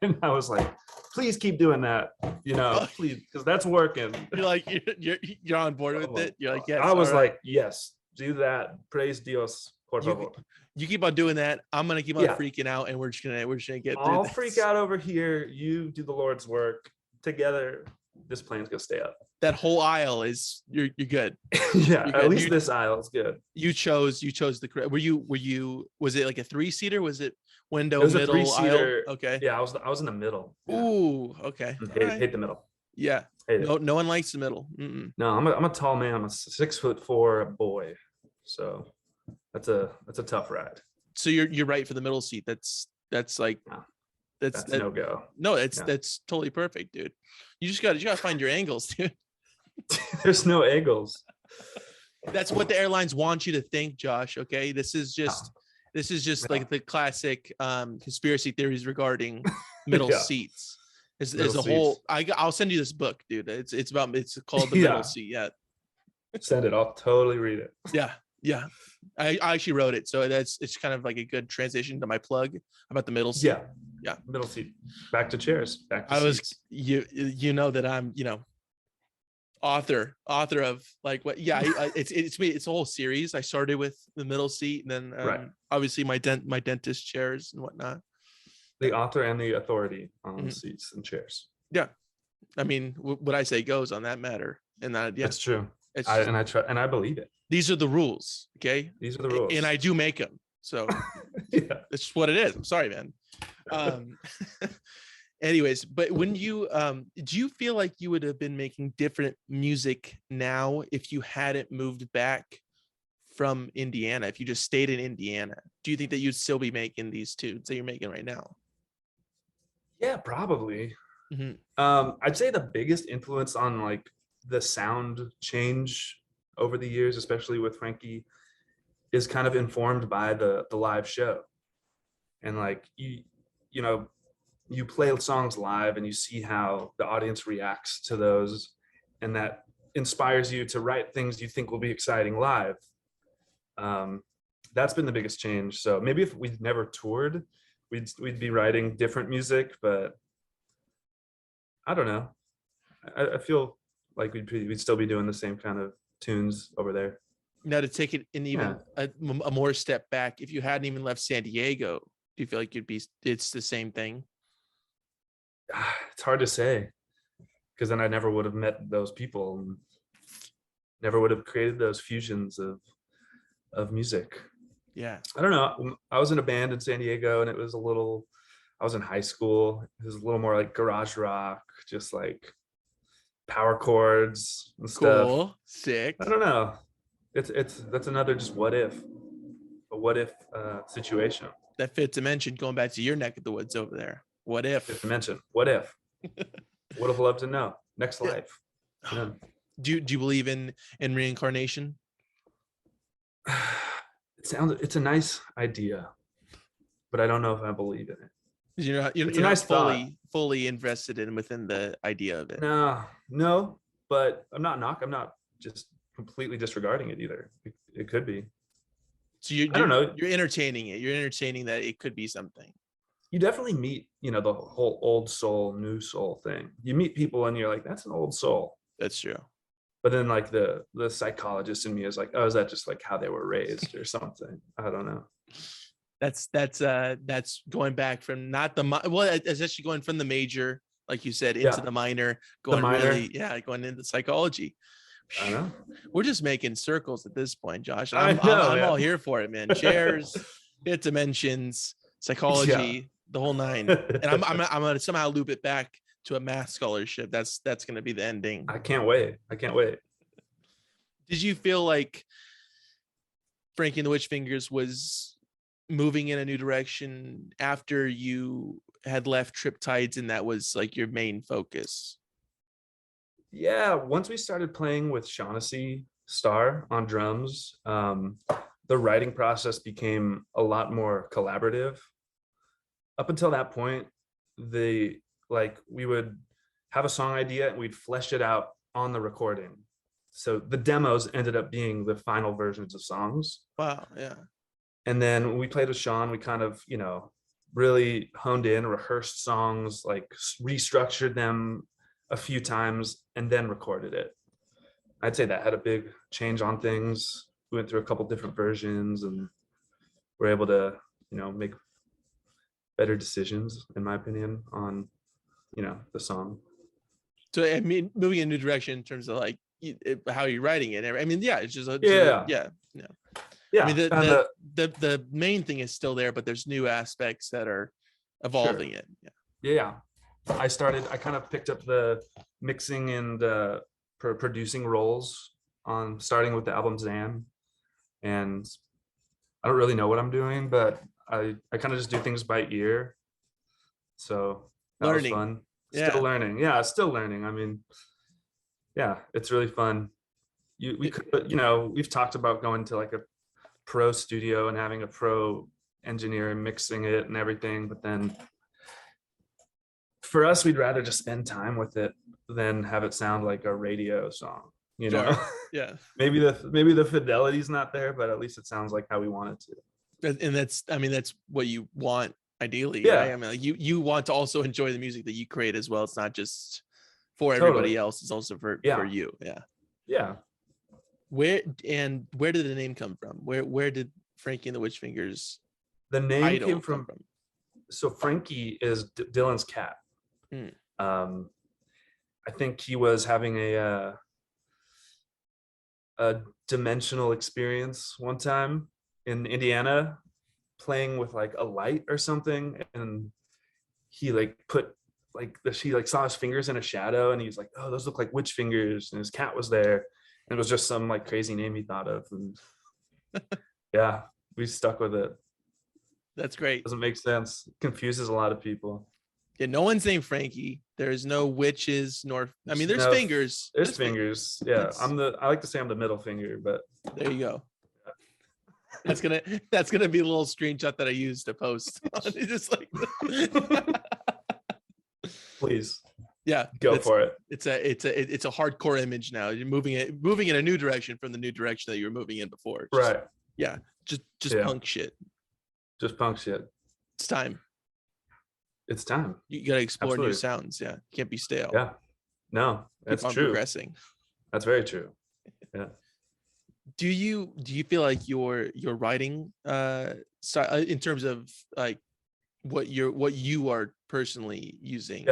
S2: And I was like, please keep doing that, please, because that's working.
S1: You're like, you're on board with it. You're like, yes.
S2: I was like, yes, do that. Praise Dios, por favor.
S1: You keep on doing that. I'm gonna keep on freaking out, and we're just gonna get through.
S2: I'll freak out over here. You do the Lord's work together. This plane's gonna stay up.
S1: That whole aisle is you're good.
S2: Yeah, you're good. At least this aisle is good.
S1: You chose the. Were you? Was it like a 3-seater? Was it window,
S2: it was
S1: middle,
S2: a 3-seater
S1: aisle? Okay.
S2: Yeah, I was in the middle. Yeah.
S1: Ooh, okay.
S2: Hate the middle.
S1: Yeah. No one likes the middle. Mm-mm.
S2: No, I'm a tall man. I'm a 6'4" boy, so that's a tough ride.
S1: So you're right for the middle seat. That's like that's
S2: no go.
S1: No, that's totally perfect, dude. You gotta find your angles, dude.
S2: There's no angles.
S1: That's what the airlines want you to think, Josh. Okay, this is just like the classic conspiracy theories regarding middle seats. There's a whole. I'll send you this book, dude. It's called The Middle Seat. Yeah.
S2: Send it. I'll totally read it.
S1: Yeah. I actually wrote it, so it's kind of like a good transition to my plug about the middle seat. Yeah. Middle seat.
S2: Back to chairs. Back to seats.
S1: You know that I'm author of like what it's me. It's a whole series. I started with the middle seat, and then obviously my dentist chairs and whatnot.
S2: The author and the authority on seats and chairs.
S1: Yeah, I mean, what I say goes on that matter, and that
S2: that's true. I believe it.
S1: These are the rules. Okay,
S2: these are the rules,
S1: and I do make them. So it's just what it is. I'm sorry, man. Anyways, but when you do you feel like you would have been making different music now if you hadn't moved back from Indiana? If you just stayed in Indiana, do you think that you'd still be making these tunes that you're making right now?
S2: Yeah, probably. Mm-hmm. I'd say the biggest influence on like the sound change over the years, especially with Frankie, is kind of informed by the live show. And like you play songs live and you see how the audience reacts to those, and that inspires you to write things you think will be exciting live. That's been the biggest change. So maybe if we'd never toured, we'd be writing different music, but I don't know. I feel like we'd still be doing the same kind of tunes over there.
S1: Now, to take it in even a more step back, if you hadn't even left San Diego, do you feel like it's the same thing?
S2: It's hard to say, because then I never would have met those people and never would have created those fusions of music.
S1: Yeah.
S2: I don't know. I was in a band in San Diego, and I was in high school. It was a little more like garage rock, just like power chords and stuff.
S1: Cool. Sick.
S2: I don't know. That's another just a what if situation.
S1: That fifth dimension, going back to your neck of the woods over there. What if?
S2: Fifth dimension. What if? Would have loved to know. Next life. Yeah.
S1: Do you believe in reincarnation?
S2: It's a nice idea, but I don't know if I believe in it.
S1: You're
S2: nice
S1: fully invested within the idea of it.
S2: No, but I'm not just completely disregarding it either. It could be.
S1: So I don't know. You're entertaining it. You're entertaining that it could be something.
S2: You definitely meet, the whole old soul, new soul thing. You meet people and you're like, that's an old soul.
S1: That's true.
S2: But then like the psychologist in me is like, oh, is that just like how they were raised or something? I don't know.
S1: That's going back from not the well, it's actually going from the major, like you said, into the minor, going really, going into psychology.
S2: I know.
S1: We're just making circles at this point, Josh. And I'm all here for it, man. Chairs, fifth dimensions, psychology, the whole nine. And I'm gonna somehow loop it back to a math scholarship. That's gonna be the ending.
S2: I can't wait.
S1: Did you feel like Frankie and the Witch Fingers was moving in a new direction after you had left TripTides and that was like your main focus?
S2: Yeah, once we started playing with Shaughnessy Starr on drums, the writing process became a lot more collaborative. Up until that point, we would have a song idea and we'd flesh it out on the recording. So the demos ended up being the final versions of songs.
S1: Wow, yeah.
S2: And then when we played with Sean, we kind of, really honed in, rehearsed songs, like restructured them a few times and then recorded it. I'd say that had a big change on things. We went through a couple different versions and were able to, make better decisions, in my opinion, on, the song.
S1: So, I mean, moving in a new direction in terms of like how you're writing it. I mean, yeah, it's just
S2: yeah.
S1: I mean, the main thing is still there, but there's new aspects that are evolving it.
S2: Yeah. I kind of picked up the mixing and producing roles on starting with the album Zan. And I don't really know what I'm doing, but I kind of just do things by ear. So that was fun. Still learning. Yeah, still learning. I mean, yeah, it's really fun. We've talked about going to like a pro studio and having a pro engineer and mixing it and everything, but then for us, we'd rather just spend time with it than have it sound like a radio song, know?
S1: Yeah.
S2: maybe the fidelity's not there, but at least it sounds like how we want it
S1: to. And that's what you want ideally.
S2: Yeah.
S1: Right? I mean, like you want to also enjoy the music that you create as well. It's not just for everybody else. It's also for you. Yeah.
S2: Yeah.
S1: Where did the name come from? Where did Frankie and the Witch Fingers?
S2: The name came from. So Frankie is Dylan's cat. I think he was having a dimensional experience one time in Indiana, playing with like a light or something, and he she saw his fingers in a shadow, and he was like, "Oh, those look like witch fingers," and his cat was there. And it was just some like crazy name he thought of, and yeah, we stuck with it.
S1: That's great.
S2: Doesn't make sense. Confuses a lot of people.
S1: Yeah, no one's named Frankie. There's no witches nor. I mean, there's fingers.
S2: There's fingers. Yeah, I like to say I'm the middle finger, but
S1: there you go. That's gonna be a little screenshot that I use to post. Just like.
S2: Please.
S1: Yeah,
S2: go for it.
S1: It's a hardcore image now. You're moving in a new direction from the new direction that you were moving in before.
S2: Right.
S1: Yeah. Just punk shit.
S2: Just punk shit.
S1: It's time.
S2: It's time.
S1: You gotta explore new sounds. Yeah. Can't be stale.
S2: Yeah. No, that's true.
S1: Progressing.
S2: That's very true. Yeah.
S1: Do you feel like your writing in terms of like what you are personally using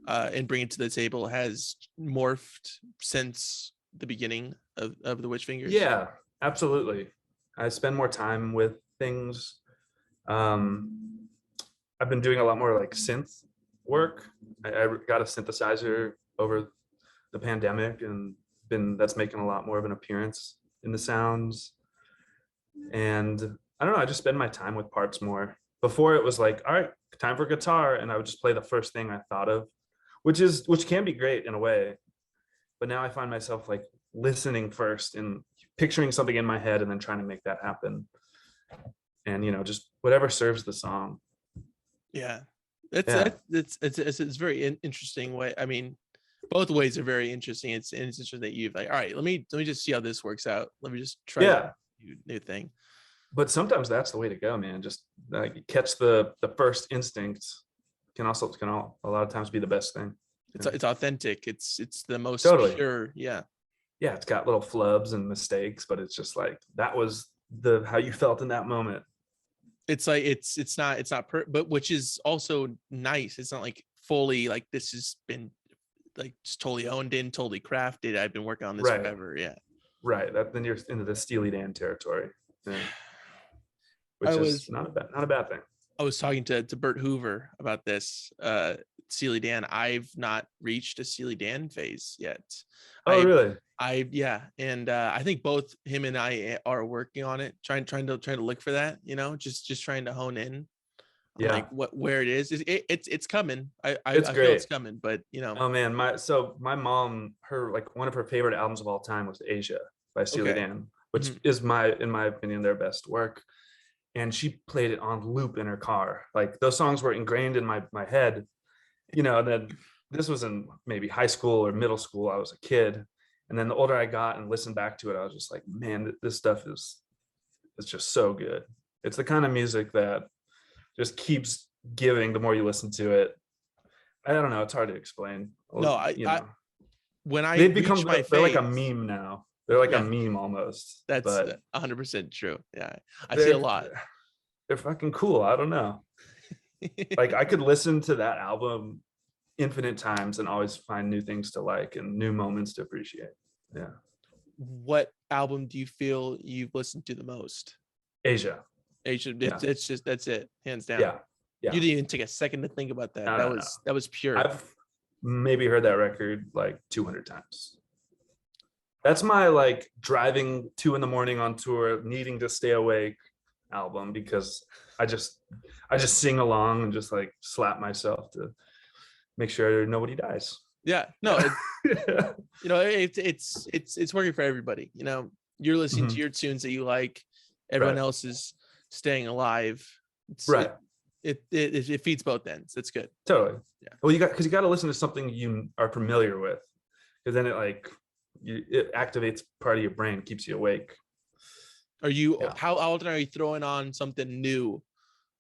S1: and bringing to the table has morphed since the beginning of the Witch Fingers?
S2: Yeah, absolutely. I spend more time with things. I've been doing a lot more like synth work. I got a synthesizer over the pandemic, and that's making a lot more of an appearance in the sounds. And I don't know, I just spend my time with parts more. Before it was like, all right, time for guitar, and I would just play the first thing I thought of, which can be great in a way. But now I find myself like listening first and picturing something in my head and then trying to make that happen. And just whatever serves the song.
S1: Yeah. It's very interesting way. I mean, both ways are very interesting. It's interesting that you've like, all right, let me just see how this works out. Let me just try a new thing.
S2: But sometimes that's the way to go, man. Just catch the first instinct can a lot of times be the best thing.
S1: It's authentic. It's the most pure. Yeah.
S2: yeah, it's got little flubs and mistakes, but it's just like that was the how you felt in that moment.
S1: It's like but which is also nice. It's not like fully like this has been like just totally owned in, totally crafted. I've been working on this
S2: Right.
S1: forever. Yeah.
S2: Right. That then you're into the Steely Dan territory. Yeah.
S1: I
S2: Which is
S1: was
S2: not a bad thing.
S1: I was talking to Bert Hoover about this. Steely Dan. I've not reached a Steely Dan phase yet.
S2: Oh, really?
S1: Yeah, and I think both him and I are working on it, trying to look for that. Just trying to hone in on
S2: Yeah.
S1: like where it is. It's coming.
S2: It's
S1: I feel
S2: great.
S1: it's coming, but
S2: Oh man, my mom, her like one of her favorite albums of all time was Asia by Steely
S1: okay.
S2: Dan, which
S1: Mhm.
S2: is in my opinion, their best work. And she played it on loop in her car. Like those songs were ingrained in my head, and then this was in maybe high school or middle school. I was a kid. And then the older I got and listened back to it, I was just like, man, this stuff it's just so good. It's the kind of music that just keeps giving the more you listen to it. I don't know. It's hard to explain.
S1: No,
S2: You know,
S1: when I
S2: they've become
S1: reach my
S2: they're like a
S1: phase,
S2: meme now. They're like a
S1: yeah,
S2: meme almost.
S1: that's
S2: But
S1: 100% true. Yeah, I see a
S2: they're
S1: lot.
S2: they're fucking cool. I don't know. Like I could listen to that album infinite times and always find new things to like and new moments to appreciate. Yeah.
S1: What album do you feel you've listened to the most?
S2: Asia. Yeah.
S1: It's just that's it, hands down.
S2: Yeah. Yeah.
S1: You didn't even take a second to think about that.
S2: No, no, no.
S1: That was pure.
S2: I've maybe heard that record like 200 times. That's my like driving 2 a.m. on tour, needing to stay awake album because I just sing along and just like slap myself to make sure nobody dies.
S1: Yeah, no,
S2: Yeah.
S1: it's working for everybody. You're listening to your tunes that you like. Everyone
S2: Right.
S1: else is staying alive.
S2: Right.
S1: It feeds both ends. That's good.
S2: Totally.
S1: Yeah.
S2: Well, you got to listen to something you are familiar with, because then it activates part of your brain, keeps you awake.
S1: How often are you throwing on something new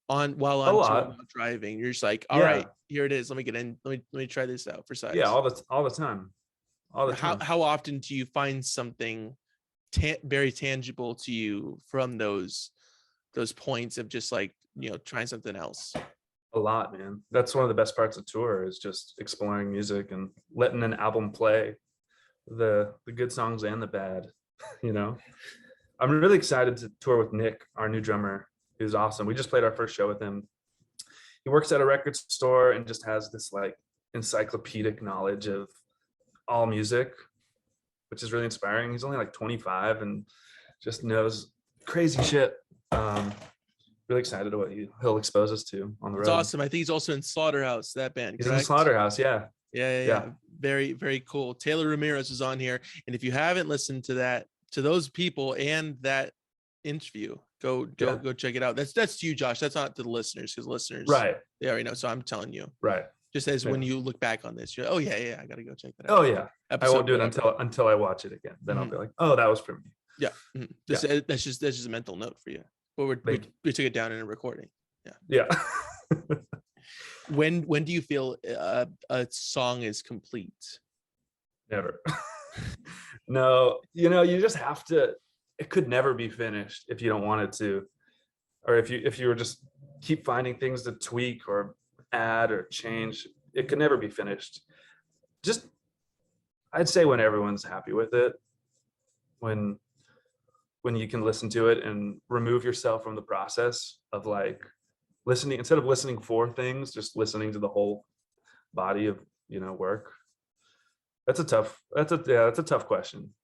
S1: while
S2: A
S1: on tour,
S2: lot.
S1: while driving? You're just like, all
S2: Yeah.
S1: right, here it is. Let me get in. Let me try this out for size.
S2: Yeah. All the time. All the time.
S1: How often do you find something very tangible to you from those points of just like trying something else?
S2: A lot, man. That's one of the best parts of tour is just exploring music and letting an album play the good songs and the bad. I'm really excited to tour with Nick, our new drummer, who's awesome. We just played our first show with him. He works at a record store and just has this like encyclopedic knowledge of all music, which is really inspiring. He's only like 25 and just knows crazy shit. Really excited to what he'll expose us to on the road.
S1: It's awesome. I think he's also in Slaughterhouse, that band.
S2: He's
S1: correct?
S2: in Slaughterhouse, yeah.
S1: Yeah. Very, very cool. Taylor Ramirez is on here, and if you haven't listened to those people and that interview, go check it out. That's to you, Josh. That's not to the listeners, because listeners,
S2: right,
S1: they already know. So I'm telling you,
S2: right.
S1: Just as when you look back on this, you're like, oh yeah, I gotta go check that out.
S2: Oh yeah, I won't do it until I watch it again. Then I'll be like, oh, that was for me.
S1: Yeah, that's just a mental note for you. But we took it down in a recording.
S2: Yeah.
S1: When do you feel a song is complete?
S2: Never. No, you just have to. It could never be finished if you don't want it to, or if you were just keep finding things to tweak or add or change. It could never be finished. Just, I'd say when everyone's happy with it, when you can listen to it and remove yourself from the process of like listening, instead of listening for things, just listening to the whole body of work. That's a tough question.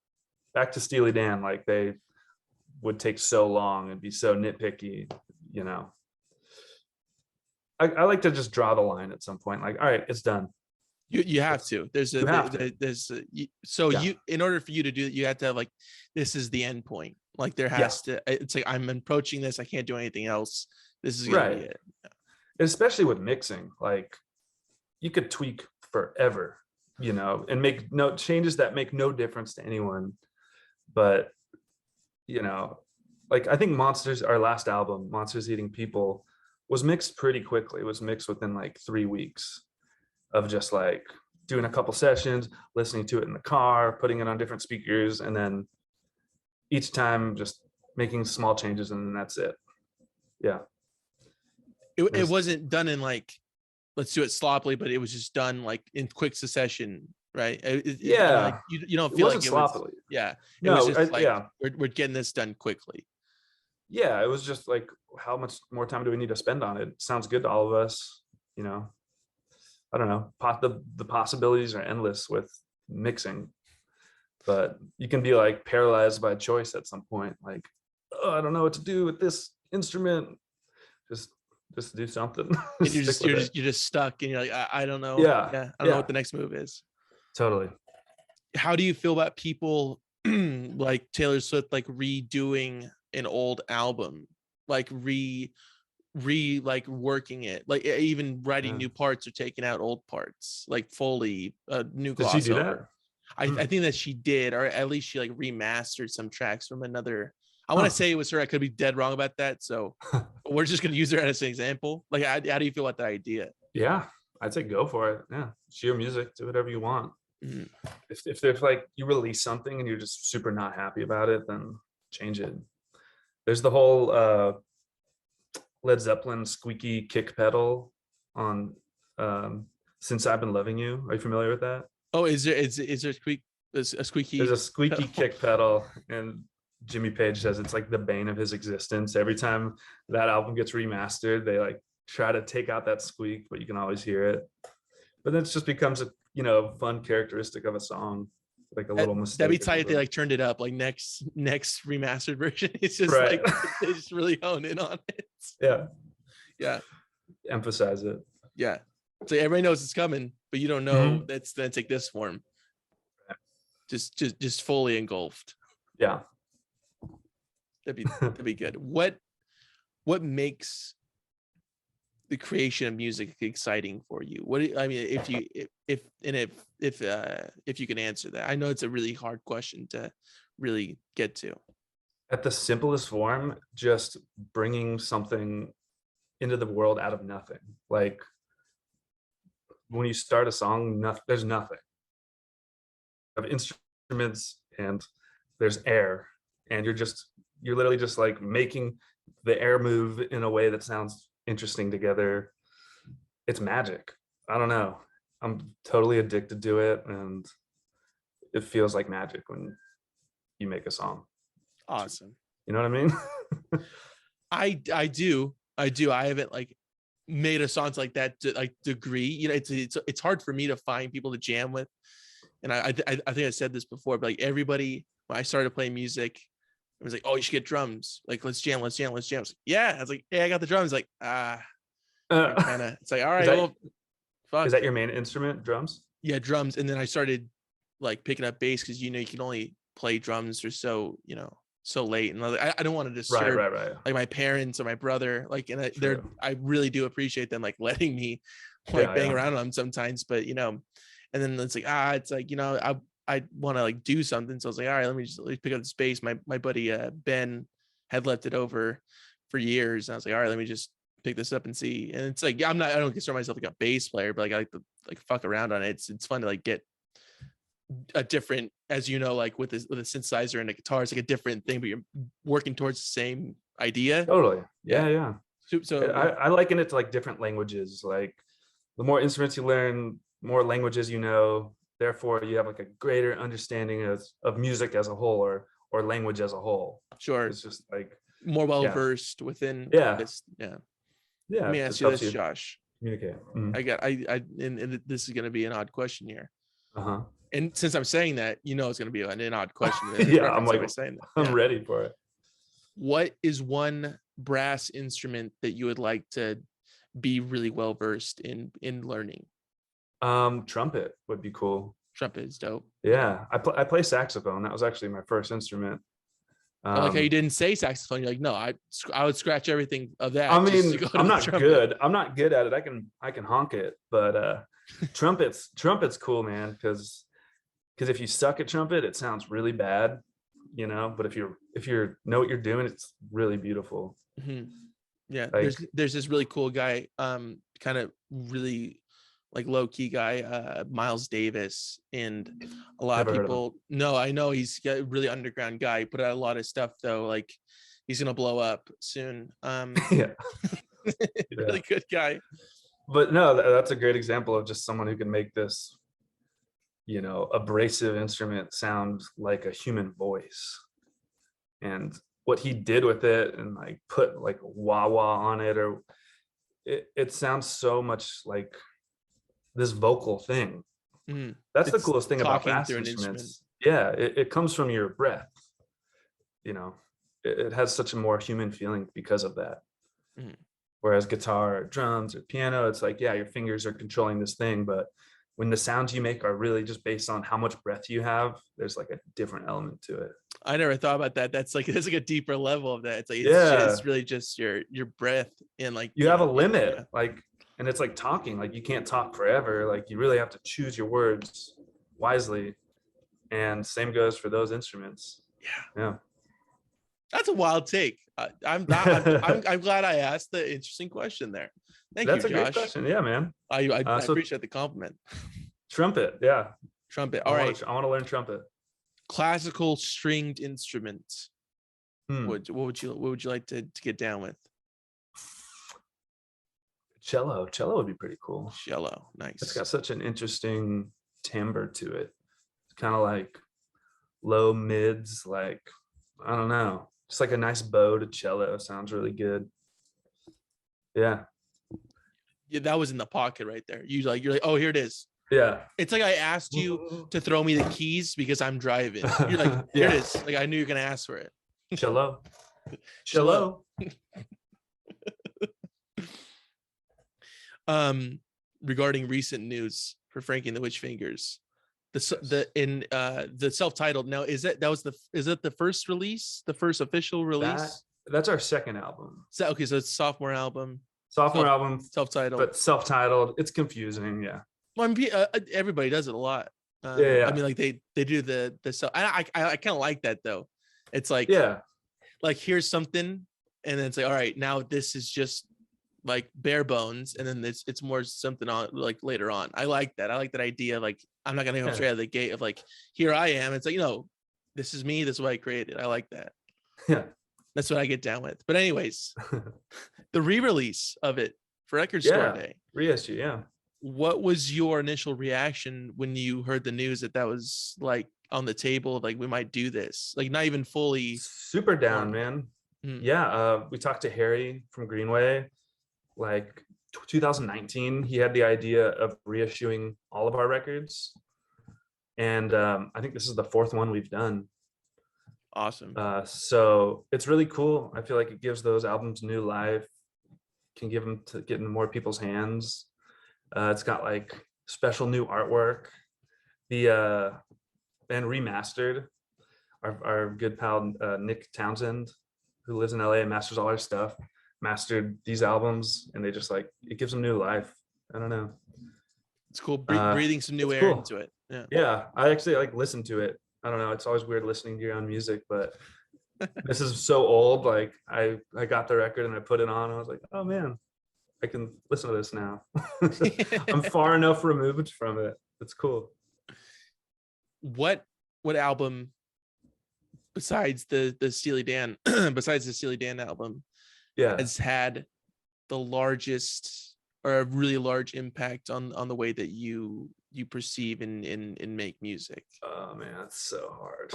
S2: Back to Steely Dan, like they would take so long and be so nitpicky. I like to just draw the line at some point, like, all right, it's done.
S1: You have to. In order for you to do it, you have to have like, this is the end point. Like there has to. It's like, I'm approaching this. I can't do anything else. This is gonna be it.
S2: Especially with mixing, like you could tweak forever, and make no changes that make no difference to anyone. But like I think Monsters, our last album, Monsters Eating People, was mixed pretty quickly. It was mixed within like 3 weeks of just like doing a couple sessions, listening to it in the car, putting it on different speakers, and then each time just making small changes, and then that's it. Yeah.
S1: It wasn't done in like, let's do it sloppily, but it was just done like in quick succession, right?
S2: Yeah.
S1: You don't
S2: It
S1: feel
S2: wasn't
S1: like it
S2: sloppily.
S1: was, yeah. It
S2: No,
S1: was just like,
S2: yeah.
S1: we're getting this done quickly.
S2: Yeah, it was just like, how much more time do we need to spend on it? Sounds good to all of us, you know. I don't know. The possibilities are endless with mixing, but you can be like paralyzed by choice at some point. Like, oh, I don't know what to do with this instrument. Just do something.
S1: And
S2: Stick with it.
S1: you're just stuck, and you're like, I don't know.
S2: Yeah.
S1: Yeah, I don't know what the next move is.
S2: Totally.
S1: How do you feel about people like Taylor Swift, like redoing an old album, like like working it, like even writing new parts or taking out old parts, like Foley, new
S2: Did she
S1: gloss
S2: do
S1: over?
S2: that?
S1: I think that she did, or at least she like remastered some tracks from another. I want to say it was her. I could be dead wrong about that. So we're just gonna use her as an example. Like, how do you feel about that idea?
S2: Yeah, I'd say go for it. Yeah, it's your music. Do whatever you want.
S1: Mhm.
S2: If there's like you release something and you're just super not happy about it, then change it. There's the whole Led Zeppelin squeaky kick pedal on Since I've Been Loving You. Are you familiar with that?
S1: Oh, is there a squeaky?
S2: There's a squeaky
S1: pedal?
S2: kick pedal, and Jimmy Page says it's like the bane of his existence. Every time that album gets remastered, they like try to take out that squeak, but you can always hear it. But then it just becomes a fun characteristic of a song, like a little mistake.
S1: That'd be tight if they like turned it up, like next remastered version. It's just
S2: right.
S1: like they just really hone in on it.
S2: Yeah.
S1: Yeah.
S2: Emphasize it.
S1: Yeah. So everybody knows it's coming, but you don't know that's gonna take this form. Just fully engulfed.
S2: Yeah.
S1: That'd be good. What makes the creation of music exciting for you? I mean, if you can answer that. I know it's a really hard question to really get to.
S2: At the simplest form, just bringing something into the world out of nothing. Like when you start a song, there's nothing. Of instruments and there's air, and you're literally just like making the air move in a way that sounds interesting together. It's magic. I don't know. I'm totally addicted to it, and it feels like magic when you make a song.
S1: Awesome.
S2: You know what I mean?
S1: I do. I haven't like made a song like that to like degree. You know, it's hard for me to find people to jam with. And I think I said this before, but like everybody, when I started playing music, it was like, oh, you should get drums. Like, let's jam. I was like, yeah. I was like, hey, I got the drums. Like, it's like, all right, fuck.
S2: Is that your main instrument, drums?
S1: Yeah, drums. And then I started like picking up bass because you can only play drums for so late, and I don't want to disturb
S2: right.
S1: like my parents or my brother. Like, and I really do appreciate them like letting me like bang around on them sometimes, but and then it's like it's like I want to like do something, so I was like, all right, let me pick up the bass. My buddy Ben had left it over for years, and I was like, all right, let me just pick this up and see. And it's like I don't consider myself like a bass player, but like I like to like fuck around on it. It's fun to like get a different, as like with a synthesizer and a guitar, it's like a different thing, but you're working towards the same idea.
S2: Totally. Yeah.
S1: So
S2: I liken it to like different languages. Like the more instruments you learn, more languages therefore you have like a greater understanding of music as a whole, or language as a whole.
S1: Sure.
S2: It's just like
S1: more well versed within this.
S2: Yeah.
S1: Let me ask you this, Josh.
S2: Communicate.
S1: And this is going to be an odd question here.
S2: Uh-huh.
S1: And since I'm saying that, it's going to be an odd question.
S2: Yeah, I'm like, saying that. I'm ready for it.
S1: What is one brass instrument that you would like to be really well versed in learning?
S2: Trumpet would be cool.
S1: Trumpet is dope.
S2: Yeah, I play saxophone. That was actually my first instrument.
S1: I like how you didn't say saxophone. You're like, no, I would scratch everything of that.
S2: I mean, I'm not good. I'm not good at it. I can honk it, but trumpet's cool, man. Because if you suck at trumpet, it sounds really bad, But if you know what you're doing, it's really beautiful.
S1: Mm-hmm. Yeah, like, there's this really cool guy, kind of really like low key guy, Miles Davis, and a lot
S2: Never
S1: of
S2: heard of him.
S1: people. No, I know he's a really underground guy. He put out a lot of stuff though. Like he's gonna blow up soon.
S2: Yeah.
S1: Really good guy.
S2: But no, that's a great example of just someone who can make this, abrasive instrument sound like a human voice. And what he did with it, and like put like wah wah on it, or it sounds so much like this vocal thing. That's the
S1: It's
S2: coolest thing about
S1: talking
S2: brass
S1: through an instrument.
S2: instruments. Yeah, it comes from your breath. It has such a more human feeling because of that. Whereas guitar, or drums, or piano, it's like, yeah, your fingers are controlling this thing, but when the sounds you make are really just based on how much breath you have, there's like a different element to it.
S1: I never thought about that. There's like a deeper level of that. It's like it's really just your breath, and like
S2: you have a limit, like, and it's like talking, like you can't talk forever. Like you really have to choose your words wisely. And same goes for those instruments. Yeah.
S1: That's a wild take. I'm glad I asked the interesting question there. Thank you, Josh.
S2: That's a great question. Yeah, man.
S1: I appreciate the compliment.
S2: Trumpet, yeah.
S1: Trumpet. All right.
S2: I want to learn trumpet.
S1: Classical stringed instrument. What would you like to get down with?
S2: Cello. Cello would be pretty cool.
S1: Cello, nice.
S2: It's got such an interesting timbre to it. It's kind of like low mids, like, I don't know. Just like a nice bow to cello. Sounds really good. Yeah,
S1: that was in the pocket right there. You're like, oh, here it is.
S2: Yeah.
S1: It's like I asked you to throw me the keys because I'm driving. You're like, here it is. Like I knew you're gonna ask for it.
S2: Cello. Cello.
S1: Regarding recent news for Frankie and the Witch Fingers, the self-titled. Now, is it the first release, the first official release?
S2: That's our second album.
S1: So it's sophomore album.
S2: Album,
S1: self-titled,
S2: but self-titled. It's confusing. Yeah.
S1: Well, I mean, everybody does it a lot.
S2: Yeah.
S1: I mean, like they do the self. I kind of like that though. It's like, like here's something, and then it's like, all right, now this is just like bare bones, and then it's more something on like later on. I like that. I like that idea. Like I'm not gonna go straight out of the gate of like, here I am. It's like, this is me. This is what I created. I like that.
S2: Yeah.
S1: That's what I get down with. But anyways, the re-release of it for Record Store Day.
S2: Reissue, yeah.
S1: What was your initial reaction when you heard the news that was like on the table? Like we might do this. Like not even fully.
S2: Super down, man. Yeah. We talked to Harry from Greenway. Like 2019, he had the idea of reissuing all of our records, and I think this is the fourth one we've done.
S1: Awesome.
S2: So it's really cool. I feel like it gives those albums new life, can give them to get in more people's hands. It's got like special new artwork. And remastered. Our good pal Nick Townsend, who lives in LA and masters all our stuff, mastered these albums, and they just like, it gives them new life. I don't know.
S1: It's cool breathing some new air into it.
S2: Yeah. I actually like listen to it. I don't know. It's always weird listening to your own music, but this is so old. Like I got the record and I put it on. And I was like, oh man, I can listen to this now. I'm far enough removed from it. It's cool.
S1: What album besides the Steely Dan album has had the largest or a really large impact on the way that you perceive and make music?
S2: Oh man, that's so hard.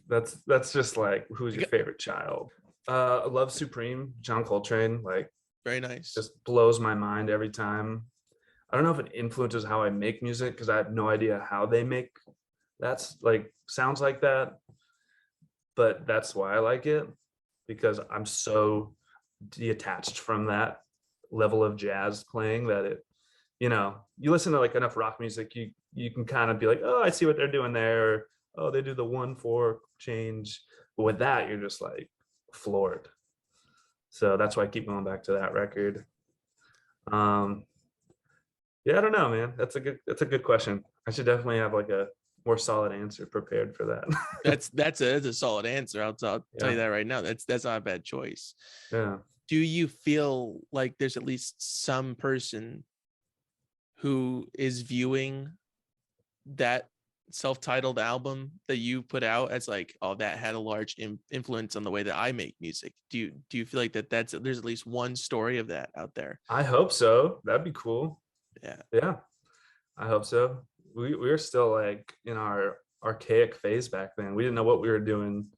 S2: that's just like, who's your favorite child? Love Supreme, John Coltrane, like
S1: very nice.
S2: Just blows my mind every time. I don't know if it influences how I make music because I have no idea how they make that's like sounds like that, but that's why I like it, because I'm so detached from that level of jazz playing that it, you listen to like enough rock music, you can kind of be like, oh, I see what they're doing there, or, oh, they do the 1/4 change, but with that you're just like floored. So that's why I keep going back to that record. Yeah, I don't know, man. That's a good question. I should definitely have like a more solid answer prepared for that.
S1: that's a solid answer. I'll tell you that right now. That's not a bad choice.
S2: Yeah.
S1: Do you feel like there's at least some person who is viewing that self-titled album that you put out as like, oh, that had a large influence on the way that I make music? Do you feel like there's at least one story of that out there?
S2: I hope so. That'd be cool.
S1: Yeah,
S2: I hope so. We were still like in our archaic phase back then. We didn't know what we were doing.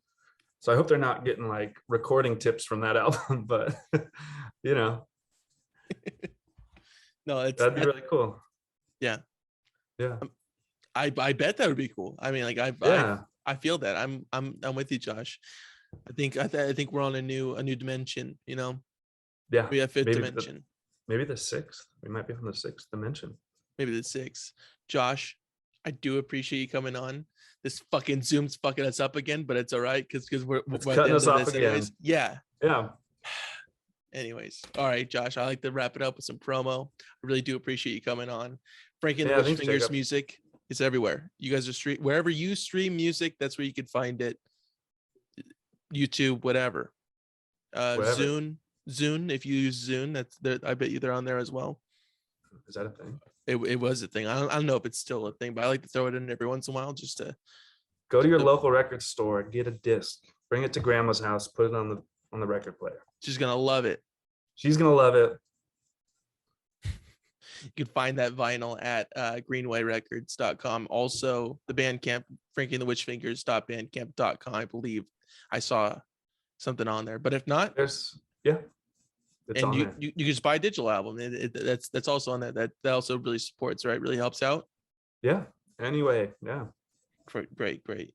S2: So I hope they're not getting like recording tips from that album, but you know,
S1: no,
S2: that'd be really cool.
S1: Yeah.
S2: Yeah.
S1: I bet that would be cool. I mean, like I feel that. I'm with you, Josh. I think we're on a new dimension, you know.
S2: Yeah.
S1: We have fifth dimension.
S2: Maybe the sixth. We might be on the sixth dimension.
S1: Maybe the sixth. Josh, I do appreciate you coming on. This fucking Zoom's fucking us up again, but it's all right because we're
S2: cutting us off again.
S1: Anyways. Yeah.
S2: Yeah.
S1: Anyways, all right, Josh. I like to wrap it up with some promo. I really do appreciate you coming on. Frankie the Witch Fingers music is everywhere. You guys are wherever you stream music, that's where you can find it. YouTube, whatever. Zune. If you use Zune, that's there. I bet you they're on there as well.
S2: Is that a thing?
S1: It was a thing. I don't know if it's still a thing, but I like to throw it in every once in a while just to
S2: go to your local record store, get a disc, bring it to grandma's house, put it on the record player.
S1: She's gonna love it.
S2: She's gonna love it.
S1: You can find that vinyl at greenwayrecords.com. Also, the Bandcamp, Frankie and the Witch Fingers.bandcamp.com. I believe I saw something on there, but if not,
S2: it's
S1: and you can just buy a digital album. That's also on that also really supports, right? Really helps out.
S2: Yeah. Anyway, yeah.
S1: Great.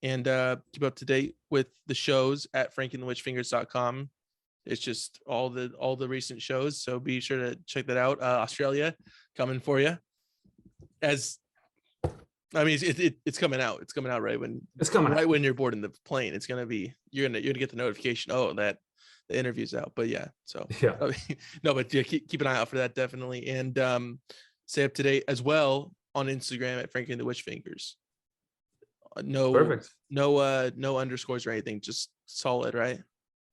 S1: And keep up to date with the shows at frankieandthewitchfingers.com. It's just all the recent shows, so be sure to check that out. Australia coming for you. As I mean, it's coming out. It's coming out right when when you're boarding the plane. It's gonna be you're gonna get the notification. Oh, that the interview's out. But yeah, so
S2: yeah.
S1: No, but yeah, keep an eye out for that definitely, and stay up to date as well on Instagram at Frankie and the Witch Fingers.
S2: Perfect.
S1: No underscores or anything. Just solid, right?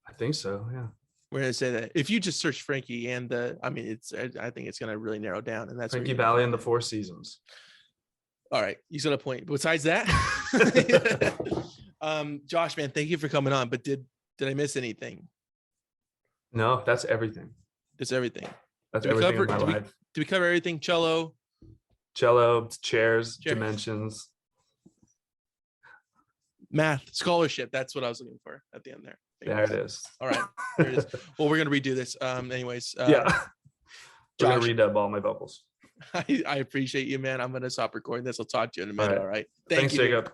S2: I think so. Yeah.
S1: We're gonna say that if you just search Frankie and I think it's gonna really narrow down, and that's
S2: Frankie Valley and the Four Seasons.
S1: All right, you got a point. Besides that, Josh, man, thank you for coming on. But did I miss anything?
S2: No, that's everything.
S1: That's everything.
S2: That's everything in my life.
S1: Did we cover everything? Cello, chairs, dimensions, math, scholarship. That's what I was looking for at the end there.
S2: There it is.
S1: All right. There it is. Well, we're gonna redo this. Anyways.
S2: Yeah. I'm gonna redub all my vocals.
S1: I appreciate you, man. I'm gonna stop recording this. I'll talk to you in a minute. All right.
S2: Thanks, Jacob.